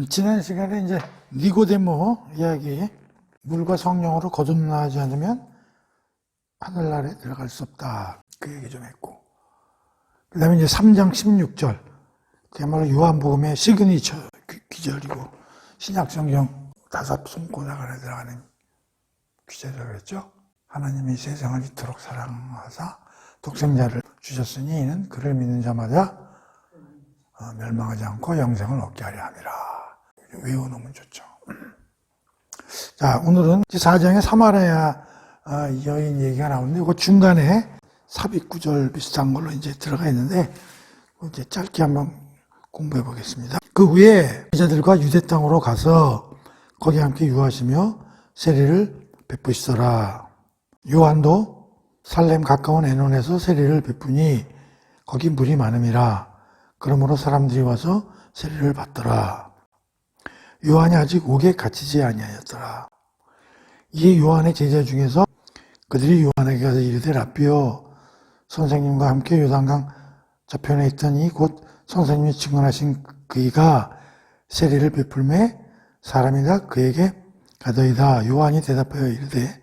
지난 시간에 이제 니고데모 이야기, 물과 성령으로 거듭나지 않으면 하늘나라에 들어갈 수 없다. 그 얘기 좀 했고. 그 다음에 이제 3장 16절. 그야말로 요한복음의 시그니처 귀절이고, 신약성경 5손가락 안에 들어가는 귀절이라고 그랬죠. 하나님이 세상을 이토록 사랑하사 독생자를 주셨으니 이는 그를 믿는 자마다 멸망하지 않고 영생을 얻게 하려 함이라. 외워놓으면 좋죠. 자, 오늘은 4장에 사마리아 여인 얘기가 나오는데, 그 중간에 삽입구절 비슷한 걸로 이제 들어가 있는데, 이제 짧게 한번 공부해 보겠습니다. 그 후에 제자들과 유대 땅으로 가서 거기 함께 유하시며 세례를 베푸시더라. 요한도 살렘 가까운 에논에서 세례를 베푸니 거기 물이 많음이라. 그러므로 사람들이 와서 세례를 받더라. 요한이 아직 옥에 갇히지 아니하였더라. 이에 요한의 제자 중에서 그들이 요한에게 가서 이르되 라삐여, 선생님과 함께 요단강 저편에 있던 이 곧 선생님이 증언하신 그이가 세례를 베풀매 사람이 다 그에게 가더이다. 요한이 대답하여 이르되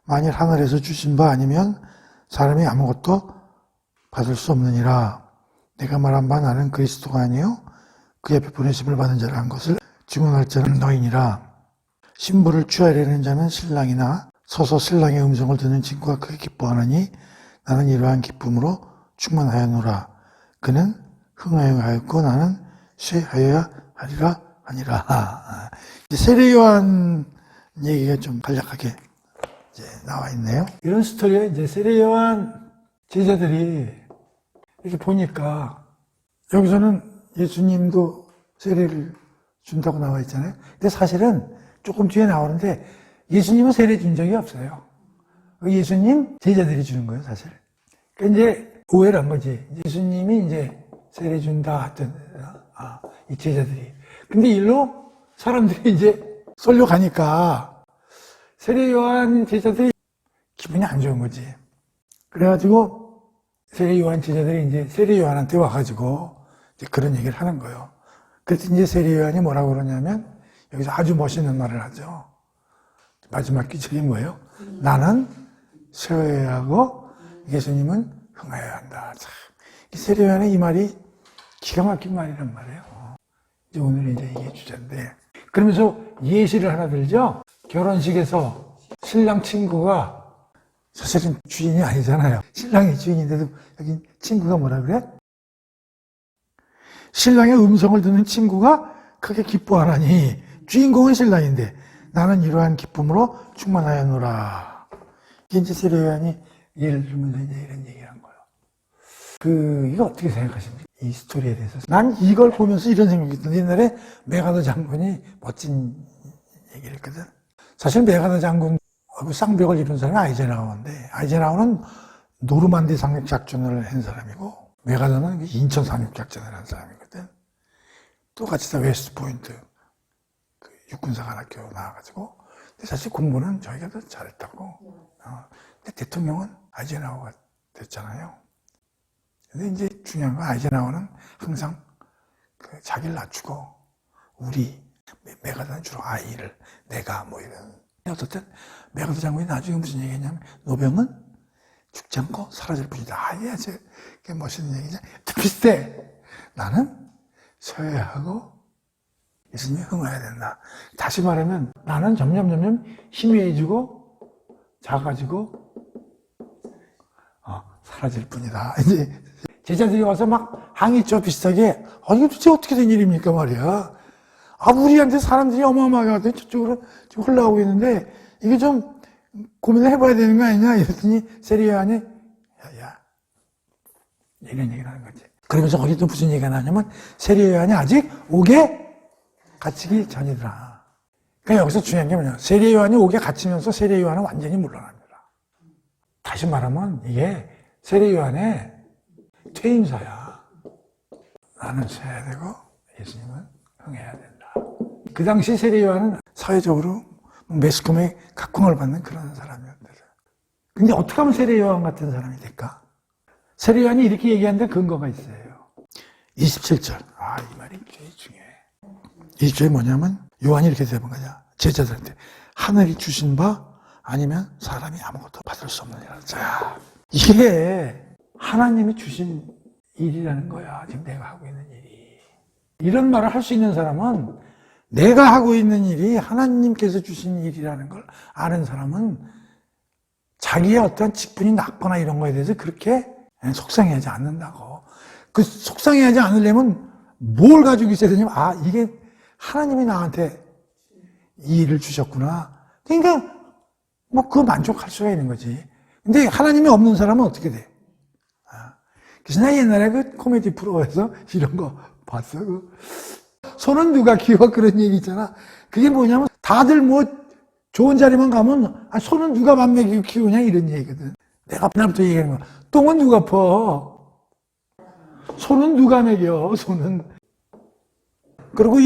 만일 하늘에서 주신 바 아니면 사람이 아무것도 받을 수 없느니라. 내가 말한 바 나는 그리스도가 아니요 그 옆에 보내심을 받은 자라 한 것을 증언할 자는 너희니라. 신부를 취하려는 자는 신랑이나 서서 신랑의 음성을 듣는 친구가 크게 기뻐하느니 나는 이러한 기쁨으로 충만하였노라. 그는 흥하였고 나는 쇠하여야 하리라 하니라. 세례 요한 얘기가 좀 간략하게 이제 나와 있네요. 이런 스토리에 이제 세례 요한 제자들이 이렇게 보니까 여기서는 예수님도 세례를 준다고 나와 있잖아요. 근데 사실은 조금 뒤에 나오는데 예수님은 세례 준 적이 없어요. 예수님 제자들이 주는 거예요, 사실. 그러니까 이제 오해를 한 거지. 예수님이 이제 세례 준다 했던 이 제자들이. 근데 일로 사람들이 이제 쏠려가니까 세례 요한 제자들이 기분이 안 좋은 거지. 그래가지고 세례 요한 제자들이 이제 세례 요한한테 와가지고 이제 그런 얘기를 하는 거예요. 그래서 이제 세례 요한이 뭐라고 그러냐면 여기서 아주 멋있는 말을 하죠. 마지막 기절이 뭐예요? 나는 쇠해야 하고 예수님은 흥하여야 한다. 참, 세례 요한의 이 말이 기가 막힌 말이란 말이에요. 이제 오늘 이제 이게 주제인데, 그러면서 예시를 하나 들죠. 결혼식에서 신랑 친구가 사실은 주인이 아니잖아요. 신랑이 주인인데도 여기 친구가 뭐라 그래? 신랑의 음성을 듣는 친구가 크게 기뻐하나니 주인공은 신랑인데 나는 이러한 기쁨으로 충만하였노라. 이게 이제 세례 요한이 예를 들면서 이제 이런 얘기를 한 거예요. 이거 어떻게 생각하십니까? 이 스토리에 대해서. 난 이걸 보면서 이런 생각이 들었는데, 옛날에 메가더 장군이 멋진 얘기를 했거든. 사실 메가더 장군하고 쌍벽을 이룬 사람이 아이젠하워인데, 아이젠하워는 노르만디 상륙작전을 한 사람이고, 메가더는 인천 상륙작전을 한 사람이거든. 똑같이 다 웨스트 포인트 육군사관학교 나와가지고. 근데 사실 공부는 저희가 더 잘했다고. 근데 대통령은 아이젠하워가 됐잖아요. 근데 이제 중요한 건 아이젠하워는 항상 자기를 낮추고 우리 메가더는 주로 아이를 내가 뭐 이런. 어쨌든 메가더 장군이 나중에 무슨 얘기했냐면 노병은 죽지 않고 사라질 뿐이다. 아예 그 멋있는 얘기죠. 비슷해. 나는 서야 하고 예수님이 흥해야 된다. 다시 말하면 나는 점점 희미해지고 작아지고 사라질 뿐이다. 이제 제자들이 와서 막 항의죠. 비슷하게. 이게 도대체 어떻게 된 일입니까 말이야. 우리한테 사람들이 어마어마하게 와서 저쪽으로 지금 흘러가고 있는데 이게 좀 고민을 해봐야 되는 거 아니냐 이랬더니 세례 요한이 야 이런 얘기를 하는 거지. 그러면서 거기 또 무슨 얘기가 나냐면 세례 요한이 아직 옥에 갇히기 전이더라. 그러니까 여기서 중요한 게 뭐냐. 세례 요한이 옥에 갇히면서 세례 요한은 완전히 물러납니다. 다시 말하면 이게 세례 요한의 퇴임사야. 나는 서야 되고 예수님은 흥해야 된다. 그 당시 세례 요한은 사회적으로 매스컴에 각광을 받는 그런 사람이었대요. 근데 어떻게 하면 세례 요한 같은 사람이 될까? 세례 요한이 이렇게 얘기하는데 근거가 있어요. 27절. 이 말이 제일 중요해. 이 죄 뭐냐면 요한이 이렇게 대본 거냐. 제자들한테 하늘이 주신 바 아니면 사람이 아무것도 받을 수 없는 일이라. 자, 이게 하나님이 주신 일이라는 거야. 지금 내가 하고 있는 일이. 이런 말을 할 수 있는 사람은 내가 하고 있는 일이 하나님께서 주신 일이라는 걸 아는 사람은 자기의 어떤 직분이 낮거나 이런 거에 대해서 그렇게 속상해하지 않는다고. 그 속상해하지 않으려면 뭘 가지고 있어야 되냐면, 아, 이게 하나님이 나한테 이 일을 주셨구나. 그러니까 뭐 그거 만족할 수가 있는 거지. 근데 하나님이 없는 사람은 어떻게 돼? 그래서 나 옛날에 그 코미디 프로에서 이런 거 봤어. 손은 누가 키워? 그런 얘기 있잖아. 그게 뭐냐면 다들 뭐 좋은 자리만 가면 손은 누가 맘 먹이고 키우냐 이런 얘기거든. 내가 그날부터 얘기하는 거야. 똥은 누가 퍼? 손은 누가 먹여? 손은. 그리고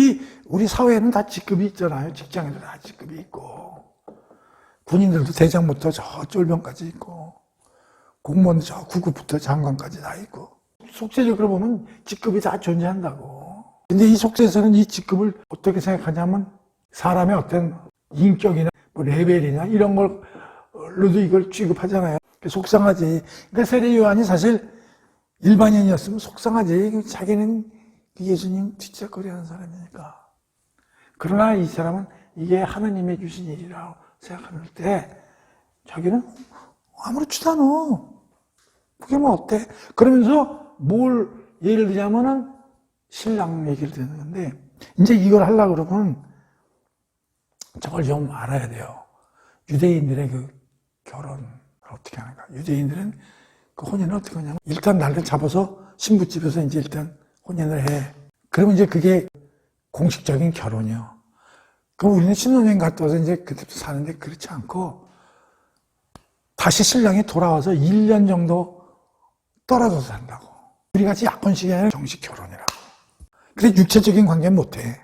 우리 사회에는 다 직급이 있잖아요. 직장에도 다 직급이 있고, 군인들도 대장부터 저 쫄병까지 있고, 공무원도 저 구급부터 장관까지 다 있고, 속세적으로 보면 직급이 다 존재한다고. 근데 이 속세에서는 이 직급을 어떻게 생각하냐면 사람의 어떤 인격이나 뭐 레벨이나 이런 걸로도 이걸 취급하잖아요. 속상하지. 그러니까 세례 요한이 사실 일반인이었으면 속상하지. 자기는 예수님 뒷짝거리 하는 사람이니까. 그러나 이 사람은 이게 하나님의 주신 일이라고 생각할 때 자기는 아무렇지도 않아. 그게 뭐 어때? 그러면서 뭘 예를 들자면은 신랑 얘기를 듣는 건데, 이제 이걸 하려고 그러면 저걸 좀 알아야 돼요. 유대인들의 그 결혼을 어떻게 하는가. 유대인들은 그 혼인을 어떻게 하냐면 일단 날을 잡아서 신부집에서 이제 일단 혼인을 해. 그러면 이제 그게 공식적인 결혼이요. 그럼 우리는 신혼여행 갔다 와서 이제 그때부터 사는데 그렇지 않고 다시 신랑이 돌아와서 1년 정도 떨어져서 산다고. 우리 같이 약혼식이 아니라 정식 결혼이라고. 근데 육체적인 관계는 못해.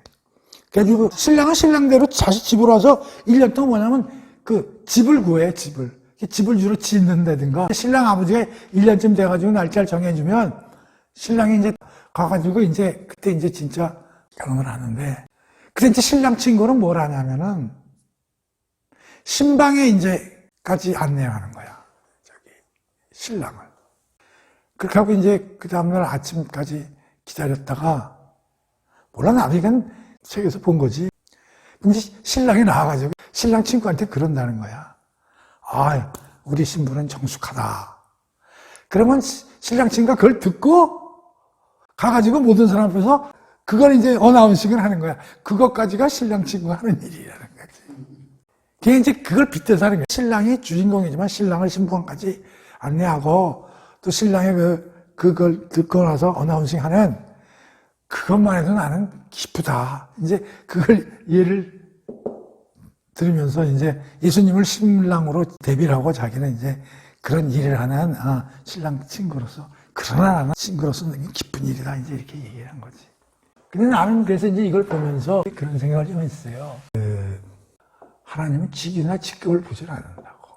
그래가지고 신랑은 신랑대로 다시 집으로 와서 1년 동안 뭐냐면 그 집을 구해, 집을. 집을 주로 짓는다든가. 신랑 아버지가 1년쯤 돼가지고 날짜를 정해주면 신랑이 이제 가가지고 이제 그때 이제 진짜 결혼을 하는데, 그때 이제 신랑 친구는 뭘 하냐면은 신방에 이제까지 안내하는 거야. 저기 신랑을. 그렇게 하고 이제 그 다음날 아침까지 기다렸다가, 몰라, 나도 이건 책에서 본 거지. 근데 신랑이 나와가지고 신랑 친구한테 그런다는 거야. 아, 우리 신부는 정숙하다. 그러면 신랑 친구가 그걸 듣고 가가지고 모든 사람 앞에서 그걸 이제 어나운싱을 하는 거야. 그것까지가 신랑 친구가 하는 일이라는 거지. 그게 이제 그걸 빗대서 하는 거야. 신랑이 주인공이지만 신랑을 신부관까지 안내하고 또 신랑의 그걸 듣고 나서 어나운싱 하는 그것만 해도 나는 기쁘다. 이제 그걸 예를 들으면서 이제 예수님을 신랑으로 데뷔를 하고 자기는 이제 그런 일을 하는 신랑 친구로서, 그러나 나는 친구로서 기쁜 일이다. 이제 이렇게 얘기를 한 거지. 근데 나는 그래서 이제 이걸 보면서 그런 생각을 좀 했어요. 하나님은 직위나 직급을 보질 않는다고.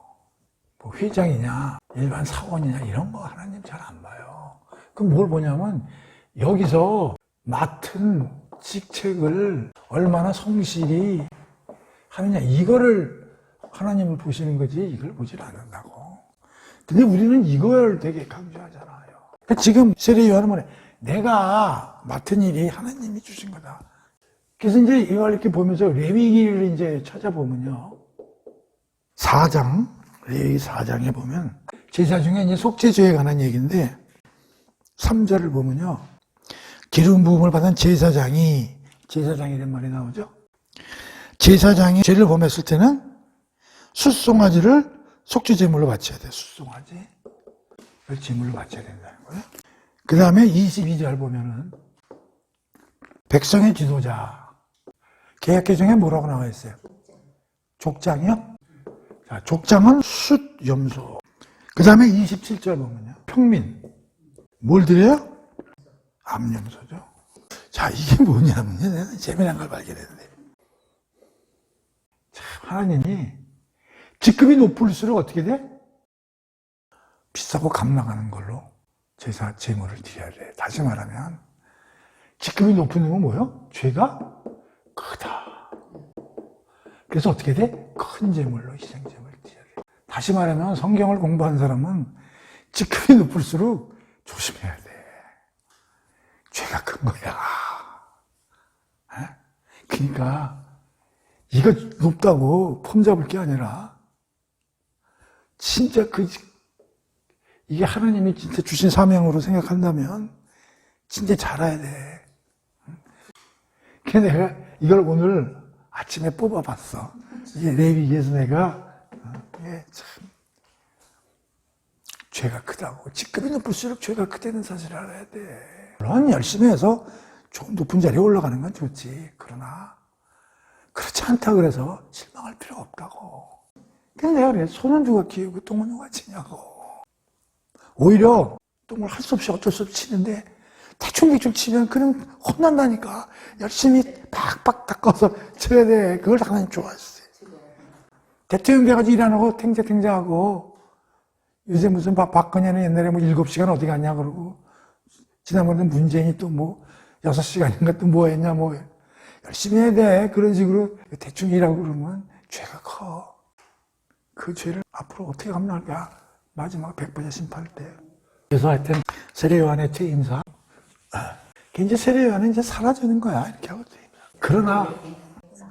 뭐 회장이냐, 일반 사원이냐, 이런 거 하나님 잘 안 봐요. 그럼 뭘 보냐면 여기서 맡은 직책을 얼마나 성실히 하느냐, 이거를 하나님을 보시는 거지 이걸 보질 않는다고. 근데 우리는 이걸 되게 강조하잖아요. 그러니까 지금 세례 요한은 뭐래? 내가 맡은 일이 하나님이 주신 거다. 그래서 이제 이걸 이렇게 보면서 레위기를 이제 찾아보면요, 4장, 레위기 4장에 보면 제사 중에 이제 속죄죄에 관한 얘기인데 3절을 보면요, 기름 부음을 받은 제사장이란 말이 나오죠. 제사장이 죄를 범했을 때는 숫송아지를 속죄제물로 바쳐야 돼. 숫송아지 제물로 바쳐야 된다는 거예요. 그 다음에 22절 보면은 백성의 지도자, 개역개정에 뭐라고 나와 있어요? 족장이요? 자, 족장은 숫염소. 그 다음에 27절 보면요, 평민 뭘 드려요? 암염소죠. 자, 이게 뭐냐면요, 재미난 걸 발견했는데, 하나님이 직급이 높을수록 어떻게 돼? 비싸고 감당하는 걸로 제사 제물을 드려야 돼. 다시 말하면 직급이 높은 놈은 뭐예요? 죄가 크다. 그래서 어떻게 돼? 큰 재물로 희생제물을 드려야 돼. 다시 말하면 성경을 공부한 사람은 직급이 높을수록 조심해야 돼. 죄가 큰 거야. 그러니까 이거 높다고 폼 잡을 게 아니라 진짜 이게 하나님이 진짜 주신 사명으로 생각한다면 진짜 잘해야 돼. 그래서 내가 이걸 오늘 아침에 뽑아봤어. 이게 레위기에서 내가 참 죄가 크다고. 직급이 높을수록 죄가 크다는 사실을 알아야 돼. 물론 열심히 해서 조금 높은 자리에 올라가는 건 좋지. 그러나 그렇지 않다 그래서 실망할 필요가 없다고. 그래서 내가 그래. 소는 누가 키우고 똥은 누가 치냐고. 오히려 똥을 할 수 없이 어쩔 수 없이 치는데 대충 치면 그냥 혼난다니까. 열심히 팍팍 닦아서 쳐야 돼. 그걸 하나님 좋아하시지. 대통령 돼가지고 일 안 하고 탱자하고 요새 무슨 박근혜는 옛날에 뭐 7시간 어디 갔냐 그러고 지난번에 문재인이 또 뭐 6시간인가 또 뭐 했냐 뭐 열심히 해야 돼. 그런 식으로 대충 일하고 그러면 죄가 커. 그 죄를 앞으로 어떻게 감당할까? 마지막 백보자 심판할 때. 그래서 하여튼 세례요한의 퇴임사. 이제 세례요한은 이제 사라지는 거야. 이렇게 하고 퇴임사. 그러나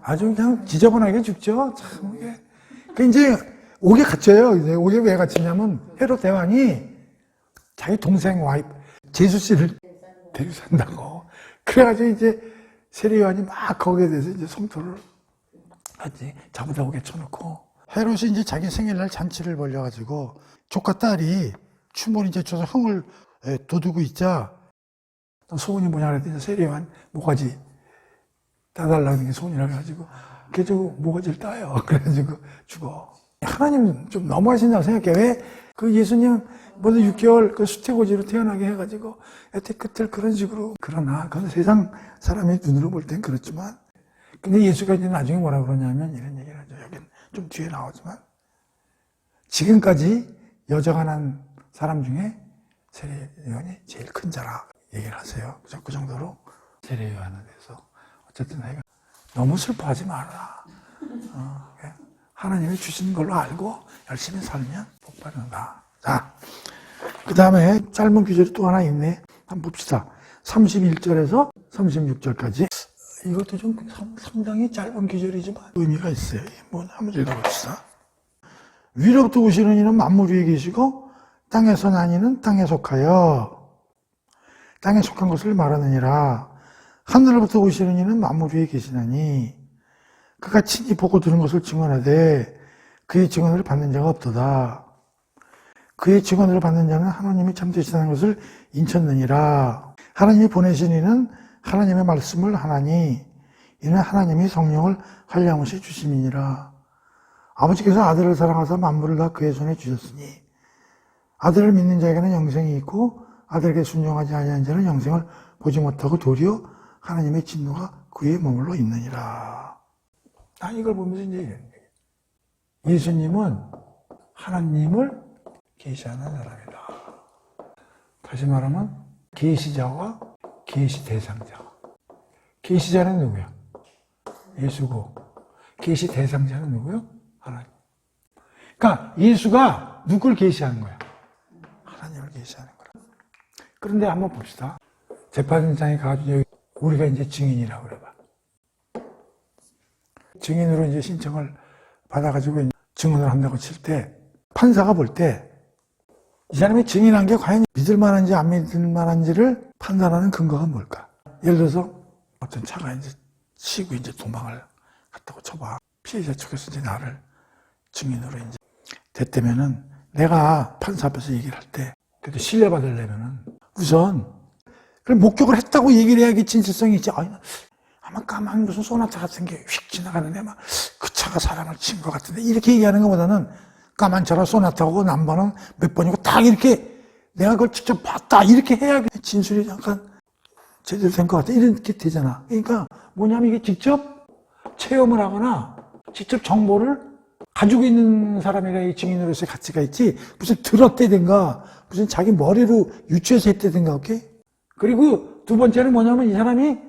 아주 그냥 지저분하게 죽죠. 참 이게. 그 이제 옥에 갇혀요. 이제 옥에 왜 갇히냐면 헤롯 대왕이 자기 동생 와이프 제수 씨를 데리고 산다고. 그래가지고 이제 세례요한이 막 거기에 대해서 이제 성토를 하지. 잡아다 옥에 쳐놓고. 헤롯이 이제 자기 생일날 잔치를 벌려가지고 조카 딸이 춤을 이제 춰서 흥을 돋우고 있자 소원이 뭐냐 그랬더니 세례요한 모가지 따달라는 게 소원이라 그래가지고 그래가지고 모가지를 따요. 그래가지고 죽어. 하나님 좀 너무하신다고 생각해. 왜 그 예수님 먼저 6개월 그 수태고지로 태어나게 해가지고 여태 끝을 그런 식으로. 그러나 그건 세상 사람의 눈으로 볼 땐 그렇지만 근데 예수가 이제 나중에 뭐라 그러냐면 이런 얘기를 하죠. 여긴 좀 뒤에 나오지만 지금까지 여정한 사람 중에 세례요한이 제일 큰 자라 얘기를 하세요. 그 정도로 세례요한에 대해서. 어쨌든 내가 너무 슬퍼하지 말아라. 하나님이 주신 걸로 알고 열심히 살면 복 받는다. 자, 그 다음에 짧은 구절이 또 하나 있네. 한번 봅시다. 31절에서 36절까지. 이것도 좀 상당히 짧은 구절이지만 의미가 있어요. 뭐 한번 읽어봅시다. 위로부터 오시는 이는 만물 위에 계시고 땅에서 난 이는 땅에 속하여 땅에 속한 것을 말하느니라. 하늘로부터 오시는 이는 만물 위에 계시나니 그가 친히 보고 들은 것을 증언하되 그의 증언을 받는 자가 없도다. 그의 증언을 받는 자는 하나님이 참되시다는 것을 인쳤느니라. 하나님이 보내신 이는 하나님의 말씀을 하나니 이는 하나님이 성령을 한량없이 주심이니라. 아버지께서 아들을 사랑하사 만물을 다 그의 손에 주셨으니 아들을 믿는 자에게는 영생이 있고 아들에게 순종하지 아니한 자는 영생을 보지 못하고 도리어 하나님의 진노가 그에 머물러 있느니라. 난 이걸 보면서 이제 예수님은 하나님을 계시하는 사람이다. 다시 말하면 계시자와 계시 대상자. 계시자는 누구야? 예수고 계시 대상자는 누구요? 하나님. 그러니까 예수가 누굴 계시하는 거야? 하나님을 계시하는 거야. 그런데 한번 봅시다. 재판장에 가가지고 우리가 이제 증인이라고 그래봐. 증인으로 이제 신청을 받아가지고 증언을 한다고 칠 때 판사가 볼 때 이 사람이 증인한 게 과연 믿을 만한지 안 믿을 만한지를 판단하는 근거가 뭘까? 예를 들어서 어떤 차가 이제 치고 이제 도망을 갔다고 쳐봐. 피해자 측에서 이제 나를 증인으로 이제 됐다면은 내가 판사 앞에서 얘기를 할 때 그래도 신뢰받으려면은 우선 그럼 목격을 했다고 얘기를 해야 진실성이 있지. 아마 까만 무슨 소나타 같은 게 휙 지나가는데 막 그 차가 사람을 친 것 같은데 이렇게 얘기하는 것보다는 까만 차라 소나타고 남번은 몇 번이고 딱 이렇게 내가 그걸 직접 봤다 이렇게 해야 진술이 약간 제대로 된 것 같아. 이렇게 되잖아. 그러니까 뭐냐면 이게 직접 체험을 하거나 직접 정보를 가지고 있는 사람이라 이 증인으로서의 가치가 있지 무슨 들었대든가 무슨 자기 머리로 유추해서 했대든가. 오케이? 그리고 두 번째는 뭐냐면 이 사람이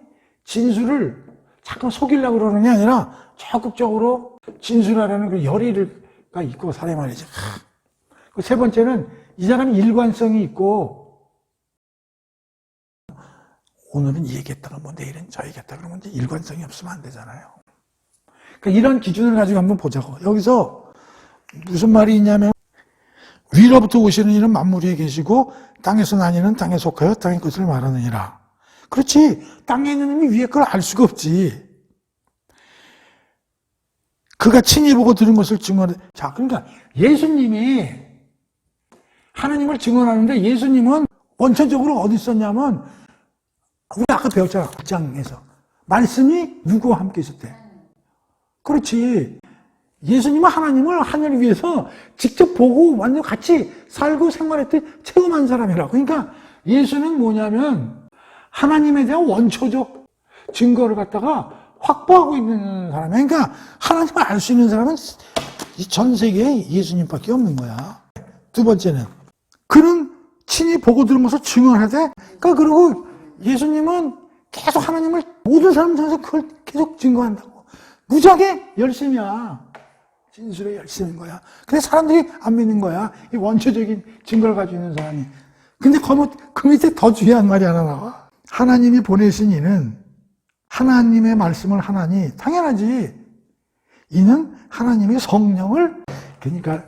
진술을 자꾸 속이려고 그러는 게 아니라 적극적으로 진술하려는 그 열의가 있고 사람이 말이지. 그 세 번째는 이 사람이 일관성이 있고, 오늘은 이 얘기했다가 뭐 내일은 저 얘기했다 그러면 이제 일관성이 없으면 안 되잖아요. 그러니까 이런 기준을 가지고 한번 보자고. 여기서 무슨 말이 있냐면, 위로부터 오시는 이는 만물 위에 계시고 땅에서 나뉘는 땅에 속하여 땅의 것을 말하느니라. 그렇지. 땅에 있는 놈이 위에 걸 알 수가 없지. 그가 친히 보고 들은 것을 증언해. 자, 그러니까 예수님이 하나님을 증언하는데 예수님은 원천적으로 어디 있었냐면 우리 아까 배웠잖아. 9장에서. 말씀이 누구와 함께 있었대. 그렇지. 예수님은 하나님을 하늘 위에서 직접 보고 완전 같이 살고 생활했던 체험한 사람이라고. 그러니까 예수는 뭐냐면 하나님에 대한 원초적 증거를 갖다가 확보하고 있는 사람이야. 그러니까 하나님을 알 수 있는 사람은 이 전 세계에 예수님밖에 없는 거야. 두 번째는 그는 친히 보고 들은 것을 증언하되, 그러니까 그리고 예수님은 계속 하나님을 모든 사람 중에서 그걸 계속 증거한다고. 무지하게 열심이야. 진술에 열심인 거야. 근데 사람들이 안 믿는 거야. 이 원초적인 증거를 가지고 있는 사람이. 근데 그 밑에 더 중요한 말이 하나 나와. 하나님이 보내신 이는 하나님의 말씀을 하나니, 당연하지. 이는 하나님의 성령을, 그러니까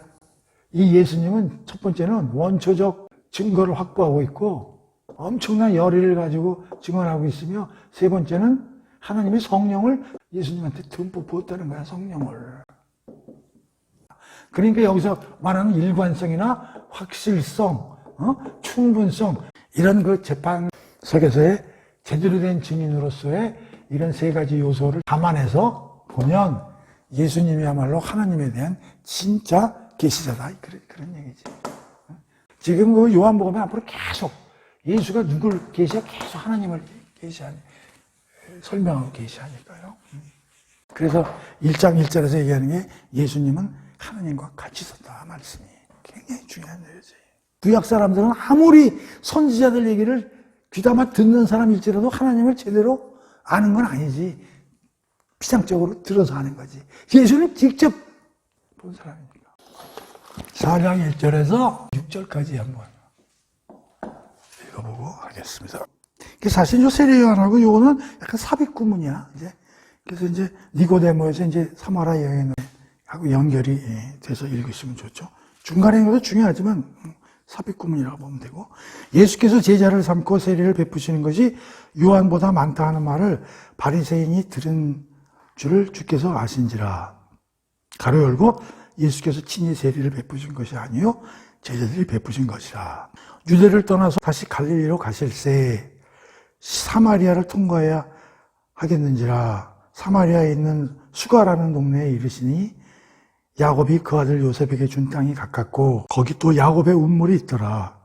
이 예수님은 첫 번째는 원초적 증거를 확보하고 있고 엄청난 열의를 가지고 증언하고 있으며, 세 번째는 하나님의 성령을 예수님한테 듬뿍 부었다는 거야. 성령을. 그러니까 여기서 말하는 일관성이나 확실성, 충분성, 이런 그 재판석에서의 제대로 된 증인으로서의 이런 세 가지 요소를 감안해서 보면 예수님이야말로 하나님에 대한 진짜 계시자다. 그런 얘기지. 지금 그 요한복음에 앞으로 계속 예수가 누굴 계시야? 계속 하나님을 계시하니, 설명하고 계시하니까요. 그래서 1장 1절에서 얘기하는 게 예수님은 하나님과 같이 있었다. 말씀이 굉장히 중요한 얘기지. 구약 사람들은 아무리 선지자들 얘기를 귀담아 듣는 사람일지라도 하나님을 제대로 아는 건 아니지. 피상적으로 들어서 아는 거지. 예수는 직접 본 사람이니까. 4장 1절에서 6절까지 한번 읽어보고 하겠습니다. 사실 요 세례 요한하고 요거는 약간 삽입구문이야. 그래서 이제 니고데모에서 이제 사마라 여인하고 연결이 돼서 읽으시면 좋죠. 중간에 있는 것도 중요하지만 삽입구문이라고 보면 되고, 예수께서 제자를 삼고 세례를 베푸시는 것이 요한보다 많다 하는 말을 바리새인이 들은 줄을 주께서 아신지라. 가로 열고 예수께서 친히 세례를 베푸신 것이 아니요 제자들이 베푸신 것이라. 유대를 떠나서 다시 갈릴리로 가실새 사마리아를 통과해야 하겠는지라. 사마리아에 있는 수가라는 동네에 이르시니 야곱이 그 아들 요셉에게 준 땅이 가깝고 거기 또 야곱의 운물이 있더라.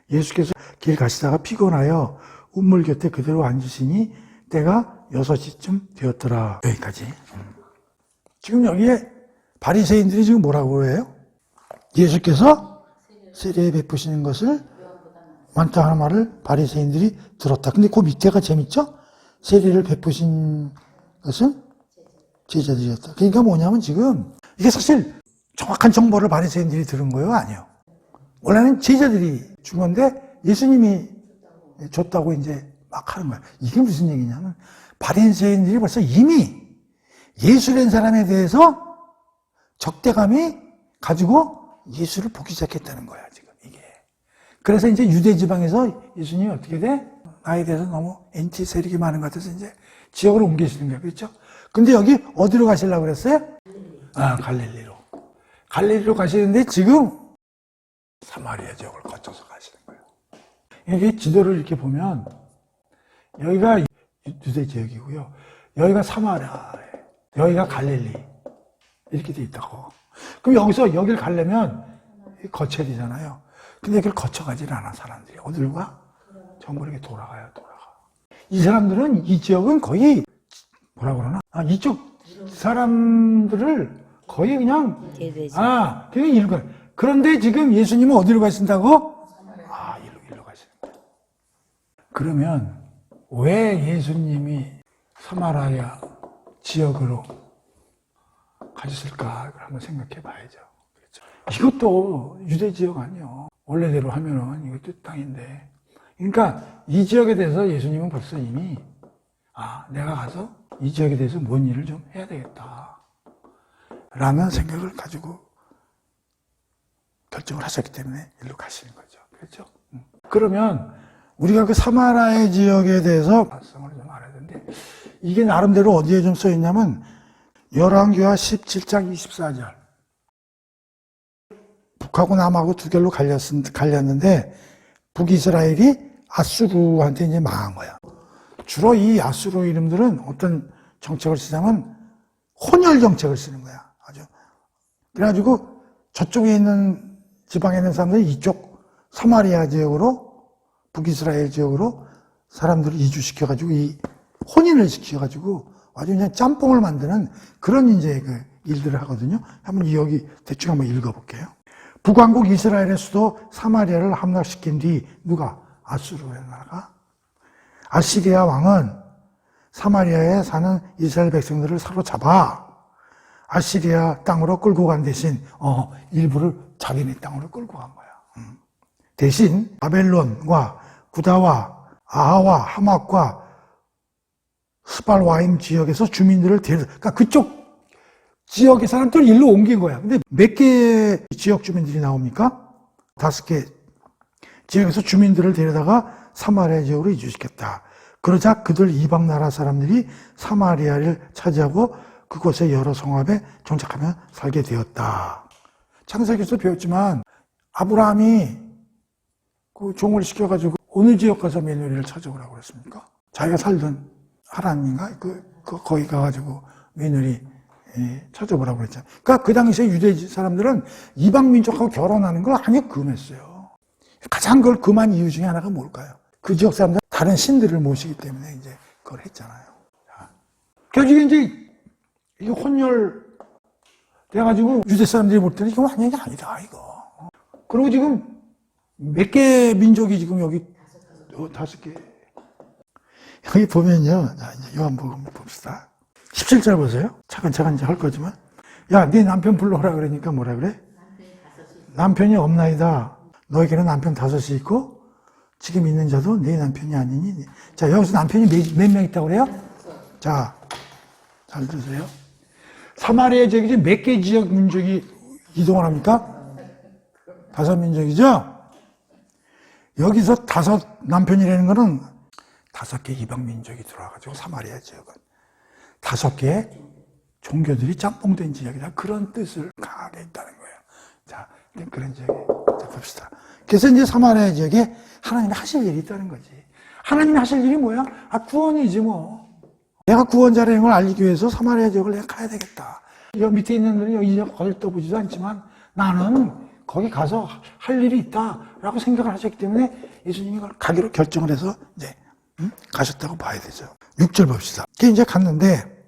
예수께서 길 가시다가 피곤하여 운물 곁에 그대로 앉으시니 때가 6시쯤 되었더라. 여기까지. 지금 여기에 바리새인들이 지금 뭐라고 해요? 예수께서 세례 베푸시는 것을 많다 하는 말을 바리새인들이 들었다. 근데 그 밑에가 재밌죠? 세례를 베푸신 것은 제자들이었다. 그러니까 뭐냐면 지금 이게 사실 정확한 정보를 바리새인들이 들은 거예요? 아니요. 원래는 제자들이 준 건데 예수님이 줬다고 이제 막 하는 거예요. 이게 무슨 얘기냐면 바리새인들이 벌써 이미 예수라는 사람에 대해서 적대감이 가지고 예수를 보기 시작했다는 거야, 지금 이게. 그래서 이제 유대 지방에서 예수님이 어떻게 돼? 나에 대해서 너무 엔티 세력이 많은 것 같아서 이제 지역으로 옮기시는 거야, 그렇죠? 근데 여기 어디로 가시려고 그랬어요? 갈릴리로. 갈릴리로 가시는데 지금 사마리아 지역을 거쳐서 가시는 거예요. 여기 지도를 이렇게 보면 여기가 유대 지역이고요. 여기가 사마리아, 여기가 갈릴리. 이렇게 돼 있다고. 그럼 여기서 여길 가려면 거쳐야 되잖아요. 근데 여기를 거쳐가질 않아, 사람들이. 어디로 가? 전부 이렇게 돌아가요. 이 사람들은, 이 지역은 거의, 뭐라 그러나? 이쪽 사람들을 거의 그냥, 그냥 이리로 가요. 그런데 지금 예수님은 어디로 가신다고? 일로 가시는 거예요. 그러면, 왜 예수님이 사마리아 지역으로 가졌을까? 그걸 한번 생각해 봐야죠. 그렇죠? 이것도 유대 지역 아니요. 원래대로 하면은 이것도 땅인데. 그러니까 이 지역에 대해서 예수님은 벌써 이미 내가 가서 이 지역에 대해서 뭔 일을 좀 해야 되겠다. 라는 생각을 가지고 결정을 하셨기 때문에 일로 가시는 거죠. 그렇죠? 그러면 우리가 그 사마리아 지역에 대해서 발성을 좀 알아야 되는데 이게 나름대로 어디에 좀 써있냐면 열왕기하 17장 24절 북하고 남하고 두 결로 갈렸는데 북이스라엘이 아수르한테 이제 망한 거야. 주로 이 아수르 이름들은 어떤 정책을 쓰냐면 혼혈 정책을 쓰는 거야. 아주. 그래가지고 저쪽에 있는 지방에 있는 사람들이 이쪽 사마리아 지역으로 북이스라엘 지역으로 사람들을 이주시켜가지고 이 혼인을 시켜가지고 아주 그냥 짬뽕을 만드는 그런 이제 그 일들을 하거든요. 한번 여기 대충 한번 읽어볼게요. 북왕국 이스라엘의 수도 사마리아를 함락시킨 뒤 누가? 아수르의 나라가 아시리아 왕은 사마리아에 사는 이스라엘 백성들을 사로잡아 아시리아 땅으로 끌고 간 대신 일부를 자기네 땅으로 끌고 간 거야. 대신 바벨론과 구다와 아하와 하맛과 스발와임 지역에서 주민들을 그러니까 그쪽 지역의 사람들을 일로 옮긴 거야. 근데 몇 개 지역 주민들이 나옵니까? 5개 지역에서 주민들을 데려다가 사마리아 지역으로 이주시켰다. 그러자 그들 이방 나라 사람들이 사마리아를 차지하고 그곳의 여러 성읍에 정착하며 살게 되었다. 창세기에서 배웠지만 아브라함이 그 종을 시켜가지고 어느 지역 가서 며느리를 찾아오라고 그랬습니까? 자기가 살던 하란인가? 거기 가가지고 며느리 찾아보라고 그랬잖아요. 그러니까 그 당시에 유대 사람들은 이방 민족하고 결혼하는 걸 아주 금했어요. 가장 그걸 금한 이유 중에 하나가 뭘까요? 그 지역 사람들은 다른 신들을 모시기 때문에 이제 그걸 했잖아요. 결국에 이제 이게 혼혈 돼가지고 유대 사람들이 볼 때는 이거 완전히 아니다, 이거. 그리고 지금 몇 개 민족이 지금 여기 5개. 여기 보면요. 자, 이제 요한복음 봅시다. 17절 보세요. 차근차근 이제 할 거지만. 야, 네 남편 불러오라 그러니까 뭐라 그래? 남편이 없나이다. 너에게는 남편 5이 있고 지금 있는 자도 네 남편이 아니니. 자, 여기서 남편이 몇 명 있다고 그래요? 자, 잘 들으세요. 사마리아 지역에 몇 개 지역 민족이 이동을 합니까? 5민족이죠? 여기서 5 남편이라는 거는 5개 이방 민족이 들어와가지고 사마리아 지역은 5개의 종교들이 짬뽕된 지역이다. 그런 뜻을 강하게 있다는 거예요. 자, 그런 지역에 자, 봅시다. 그래서 이제 사마리아 지역에 하나님이 하실 일이 있다는 거지. 하나님이 하실 일이 뭐야? 구원이지 뭐. 내가 구원자라는 걸 알리기 위해서 사마리아 지역을 내가 가야 되겠다. 여기 밑에 있는 분이 여기 거길 떠보지도 않지만 나는 거기 가서 할 일이 있다라고 생각을 하셨기 때문에 예수님이 가기로 결정을 해서 이제 가셨다고 봐야 되죠. 6절 봅시다. 이제 갔는데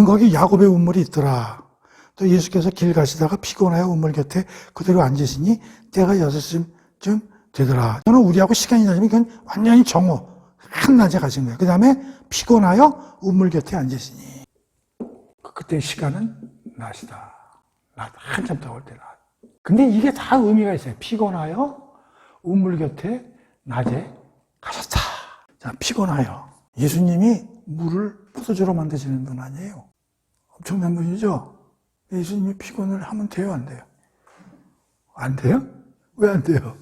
거기 야곱의 우물이 있더라. 또 예수께서 길 가시다가 피곤하여 우물 곁에 그대로 앉으시니 때가 6시쯤 되더라. 저는 우리하고 시간이 다르면 이건 완전히 정오 한낮에 가신 거예요. 그 다음에 피곤하여 우물 곁에 앉으시니 그때 시간은 낮이다. 낮 한참 더울 때 낮. 근데 이게 다 의미가 있어요. 피곤하여 우물 곁에 낮에 가셨다. 자, 피곤하여. 예수님이 물을 포도주로 만드시는 분 아니에요. 엄청난 분이죠. 예수님이 피곤을 하면 돼요, 안 돼요? 안 돼요? 왜 안 돼요?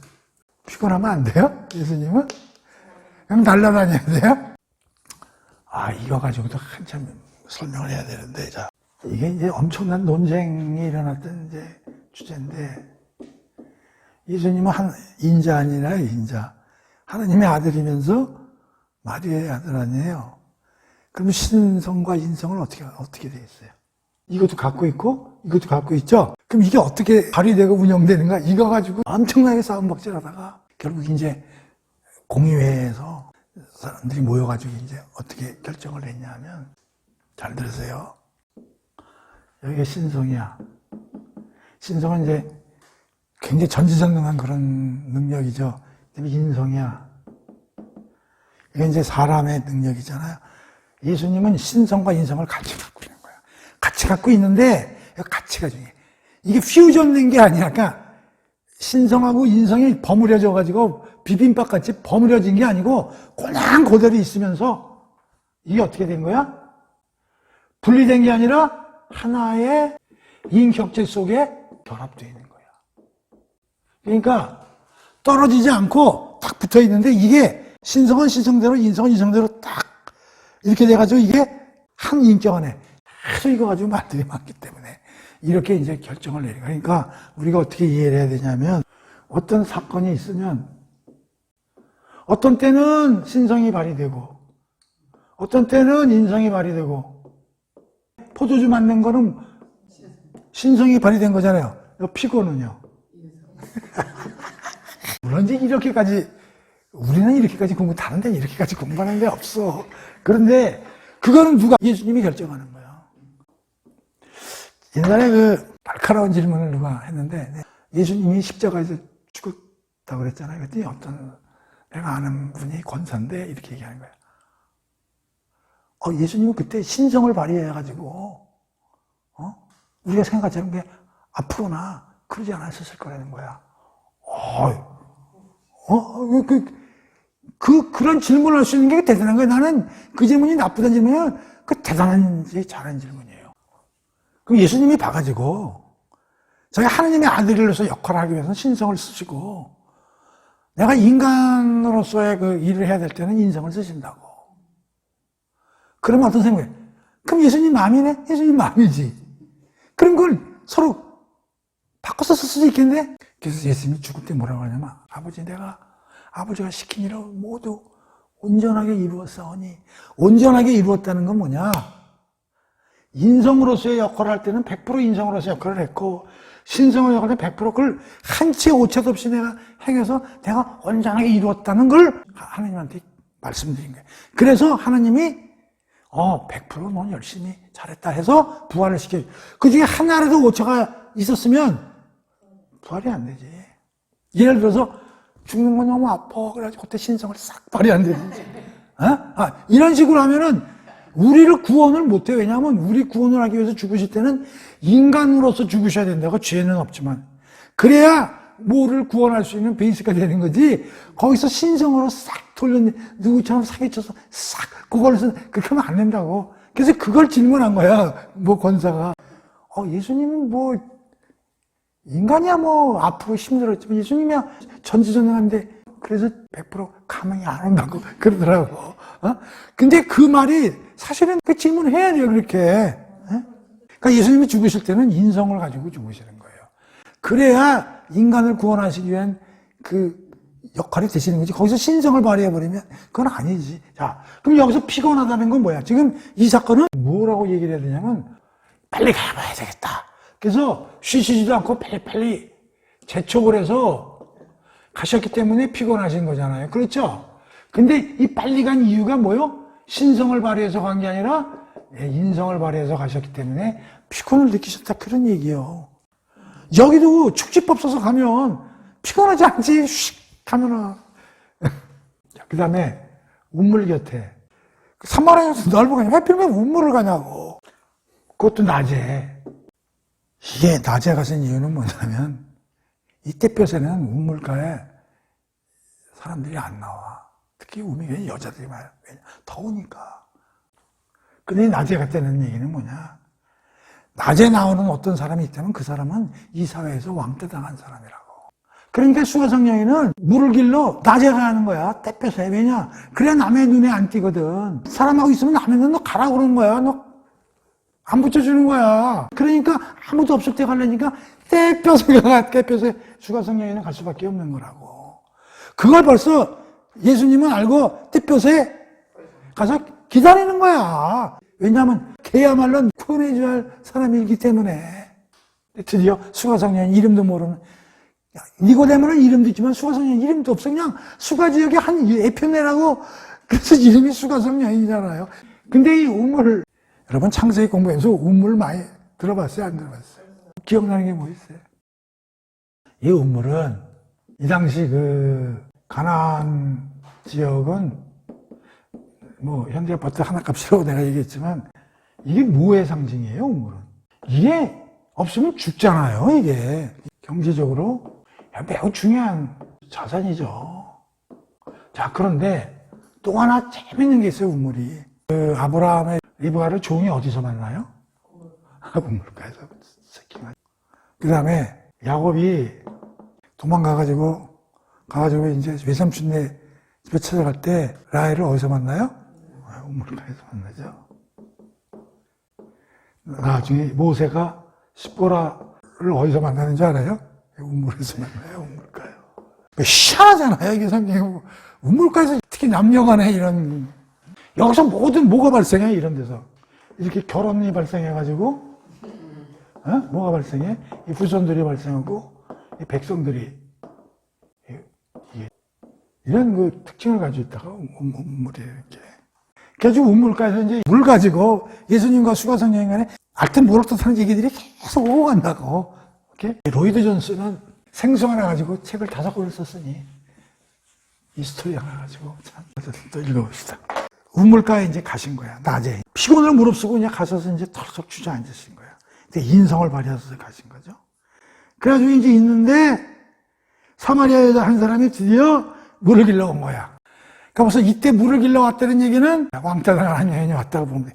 피곤하면 안 돼요? 예수님은? 그럼 날아다녀야 돼요? 이거 가지고도 한참 설명을 해야 되는데, 자. 이게 이제 엄청난 논쟁이 일어났던 이제 주제인데, 예수님은 인자 아니라 인자. 하나님의 아들이면서 마리아의 아들 아니에요. 그러면 신성과 인성을 어떻게 돼 있어요? 이것도 갖고 있고, 이것도 갖고 있죠? 그럼 이게 어떻게 발휘되고 운영되는가? 이거 가지고 엄청나게 싸움박질 하다가, 결국 이제 공의회에서 사람들이 모여가지고 이제 어떻게 결정을 했냐면, 잘 들으세요. 여기가 신성이야. 신성은 이제 굉장히 전지전능한 그런 능력이죠. 인성이야. 이게 이제 사람의 능력이잖아요. 예수님은 신성과 인성을 같이 갖고 있는 거야. 같이 갖고 있는데 가치가 중요해. 이게 퓨전 된 게 아니라 그러니까 신성하고 인성이 버무려져 가지고 비빔밥 같이 버무려진 게 아니고 그냥 그대로 있으면서 이게 어떻게 된 거야? 분리된 게 아니라 하나의 인격체 속에 결합되어 있는 거야. 그러니까 떨어지지 않고 딱 붙어 있는데 이게 신성은 신성대로 인성은 인성대로 딱 이렇게 돼가지고 이게 한 인격 안에 아주 이거 가지고 말들이 많기 때문에 이렇게 이제 결정을 내리고 그러니까 우리가 어떻게 이해를 해야 되냐면 어떤 사건이 있으면 어떤 때는 신성이 발휘되고 어떤 때는 인성이 발휘되고 포도주 맞는 거는 신성이 발휘된 거잖아요. 피고는요. 물론 이제 이렇게까지 우리는 이렇게까지 공부 다른데 이렇게까지 공부하는 데 없어. 그런데 그거는 누가 예수님이 결정하는 거야. 옛날에 그 날카로운 질문을 누가 했는데 예수님이 십자가에서 죽었다고 그랬잖아요. 그랬더니 어떤 내가 아는 분이 권사인데 이렇게 얘기하는 거야. 예수님은 그때 신성을 발휘해가지고 우리가 생각하는 게 앞으로나 그러지 않았을 거라는 거야. 그런 질문을 할 수 있는 게 대단한 거야. 나는 그 질문이 나쁘다는 질문은 그 대단한지 잘한 질문이에요. 그럼 예수님이 봐가지고 자기 하나님의 아들로서 역할을 하기 위해서는 신성을 쓰시고 내가 인간으로서의 그 일을 해야 될 때는 인성을 쓰신다고. 그러면 어떤 생각이에요? 그럼 예수님 마음이네? 예수님 마음이지. 그런 걸 서로 바꿔서 쓸 수도 있겠는데? 그래서 예수님이 죽을 때 뭐라고 하냐면 아버지 내가 아버지가 시킨 일을 모두 온전하게 이루었사오니 온전하게 이루었다는 건 뭐냐? 인성으로서의 역할을 할 때는 100% 인성으로서의 역할을 했고 신성의 역할을 100% 그걸 한 채 오차도 없이 내가 행해서 내가 온전하게 이루었다는 걸 하나님한테 말씀드린 거예요. 그래서 하나님이 100% 열심히 잘했다 해서 부활을 시켜요. 그 중에 하나라도 오차가 있었으면 부활이 안 되지. 예를 들어서 죽는 건 너무 아파. 그래가지고 그때 신성을 싹 발휘 안 되지. 이런 식으로 하면은 우리를 구원을 못해. 왜냐하면 우리 구원을 하기 위해서 죽으실 때는 인간으로서 죽으셔야 된다고 죄는 없지만. 그래야 뭐를 구원할 수 있는 베이스가 되는 거지. 거기서 신성으로 싹 돌려 누구처럼 사기쳐서 싹 그걸로 그렇게 하면 안 된다고. 그래서 그걸 질문한 거야. 권사가. 예수님은 인간이야 앞으로 힘들었지만 예수님이야 전지전능한데 그래서 100% 가망이 안 온다고 그러더라고. 근데 그 말이 사실은 그 질문을 해야 돼요, 그렇게. 그러니까 예수님이 죽으실 때는 인성을 가지고 죽으시는 거예요. 그래야 인간을 구원하시기 위한 그 역할이 되시는 거지. 거기서 신성을 발휘해버리면 그건 아니지. 자, 그럼 여기서 피곤하다는 건 뭐야? 지금 이 사건은 뭐라고 얘기를 해야 되냐면 빨리 가봐야 되겠다. 그래서 쉬시지도 않고 빨리 재촉을 해서 가셨기 때문에 피곤하신 거잖아요. 그렇죠? 근데 이 빨리 간 이유가 뭐요? 신성을 발휘해서 간 게 아니라 인성을 발휘해서 가셨기 때문에 피곤을 느끼셨다. 그런 얘기예요. 여기도 축지법 써서 가면 피곤하지 않지. 휙 가면은. 그 다음에 운물 곁에. 산마라에서 넓은 거냐. 하필이면 운물을 가냐고. 그것도 낮에. 이게 낮에 가신 이유는 뭐냐면 이 햇볕에는 운물가에 사람들이 안 나와. 특히 우미에 여자들이 많아요. 왜냐? 더우니까. 근데 낮에 갔다는 얘기는 뭐냐? 낮에 나오는 어떤 사람이 있다면 그 사람은 이 사회에서 왕따당한 사람이라고. 그러니까 수가성령이는 물을 길러 낮에 가는 거야. 햇볕에. 왜냐? 그래야 남의 눈에 안 띄거든. 사람하고 있으면 남의 눈 너 가라 그러는 거야. 너 안 붙여주는 거야. 그러니까 아무도 없을 때 가려니까 햇볕에 수가성령이는 갈 수밖에 없는 거라고. 그걸 벌써 예수님은 알고 햇볕에 가서 기다리는 거야. 왜냐하면 걔야말로 구원해줘야 할 사람이기 때문에. 드디어 수가성령 이름도 모르는 니고데모는 이름도 있지만 수가성령 이름도 없어. 그냥 수가지역의 한 애편내라고. 그래서 이름이 수가성령이잖아요. 근데 이 우물 여러분 창세기 공부해서 우물 많이 들어봤어요? 안 들어봤어요? 기억나는 게 뭐 있어요? 이 우물은 이 당시 그 가나안 지역은 뭐 현대 아파트 하나 값이라고 내가 얘기했지만 이게 뭐의 상징이에요, 우물은? 이게 없으면 죽잖아요, 이게. 경제적으로 매우 중요한 자산이죠. 자, 그런데 또 하나 재밌는 게 있어요, 우물이. 그 아브라함의 리브가를 종이 어디서 만나요? 우물가에서. 그 다음에 야곱이 도망가가지고 이제 외삼촌네 집에 찾아갈 때 라헬을 어디서 만나요? 우물가에서 만나죠. 나중에 모세가 십보라를 어디서 만나는지 알아요? 우물에서 만나요, 우물가요. 희한하잖아요, 이게 성경이. 우물가에서 특히 남녀간에 이런, 여기서 뭐가 발생해, 이런 데서. 이렇게 결혼이 발생해가지고, 뭐가 발생해? 이 후손들이 발생하고, 이 백성들이, 이런 그 특징을 가지고 있다가 우물이 이렇게. 그래서 우물가에서 이제 물 가지고 예수님과 수가성령 간에 알듯 모르듯 하는 얘기들이 계속 오고 간다고. 이렇게. 로이드 존스는 생수 하나 가지고 책을 5권을 썼으니 이 스토리 하나 가지고 참 또 읽어봅시다. 우물가에 이제 가신 거야, 낮에. 피곤을 무릅쓰고 그냥 가셔서 이제 털썩 주저앉으신 거야. 근데 인성을 발휘해서 가신 거죠. 그래가지고 이제 있는데 사마리아 여자 한 사람이 드디어 물을 길러 온 거야. 그러니까 벌써 이때 물을 길러 왔다는 얘기는 왕따 당한 여인이 왔다고 보면 돼.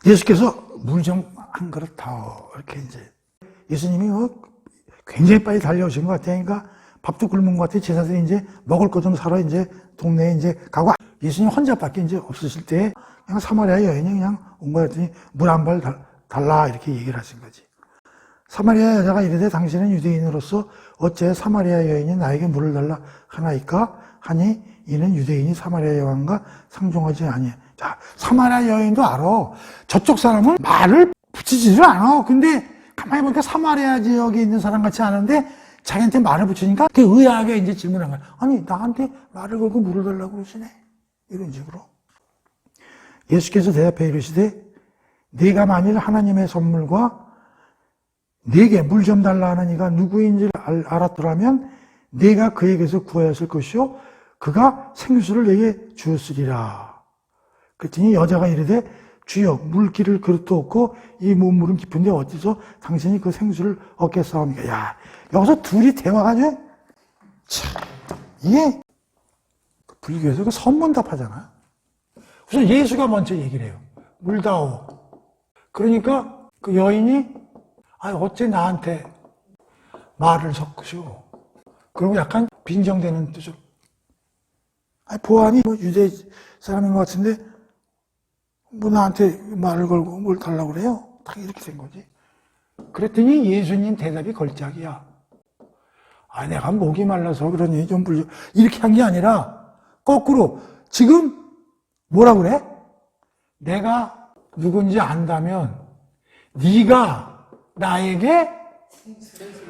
예수께서 물 좀 한 그릇 더 이렇게 이제 예수님이 굉장히 빨리 달려오신 것 같아요. 그러니까 밥도 굶은 것 같아요. 제자들이 이제 먹을 거 좀 사러 이제 동네에 이제 가고 예수님 혼자밖에 이제 없으실 때 그냥 사마리아 여인이 그냥 온 거 같더니 물 한 발 달라 이렇게 얘기를 하신 거지. 사마리아 여자가 이르되 당신은 유대인으로서 어째 사마리아 여인이 나에게 물을 달라 하나이까 하니 이는 유대인이 사마리아 여왕과 상종하지 아니해. 자, 사마리아 여인도 알아. 저쪽 사람은 말을 붙이지를 않아. 근데 가만히 보니까 사마리아 지역에 있는 사람 같이 아는데 자기한테 말을 붙이니까 그 의아하게 이제 질문한 거야. 아니, 나한테 말을 걸고 물을 달라고 그러시네. 이런 식으로. 예수께서 대답해 이르시되 네가 만일 하나님의 선물과 네게 물 좀 달라 하는 이가 누구인지를 알았더라면 네가 그에게서 구하였을 것이요 그가 생수를 내게 주었으리라. 그랬더니 여자가 이르되 주여 물기를 그릇도 없고 이 문물은 깊은데 어디서 당신이 그 생수를 얻겠사옵니까? 야, 여기서 둘이 대화가 아주 참 이게 불교에서 그 선문답 하잖아. 우선 예수가 먼저 얘기를 해요. 물 다오. 그러니까 그 여인이 어째 나한테 말을 섞으시오. 그리고 약간 빈정대는 뜻으로. 보아하니 유대 사람인 것 같은데 뭐 나한테 말을 걸고 뭘 달라고 그래요? 딱 이렇게 된 거지. 그랬더니 예수님 대답이 걸작이야. 내가 목이 말라서 그러니 좀 불려. 이렇게 한 게 아니라 거꾸로 지금 뭐라 그래? 내가 누군지 안다면 네가 나에게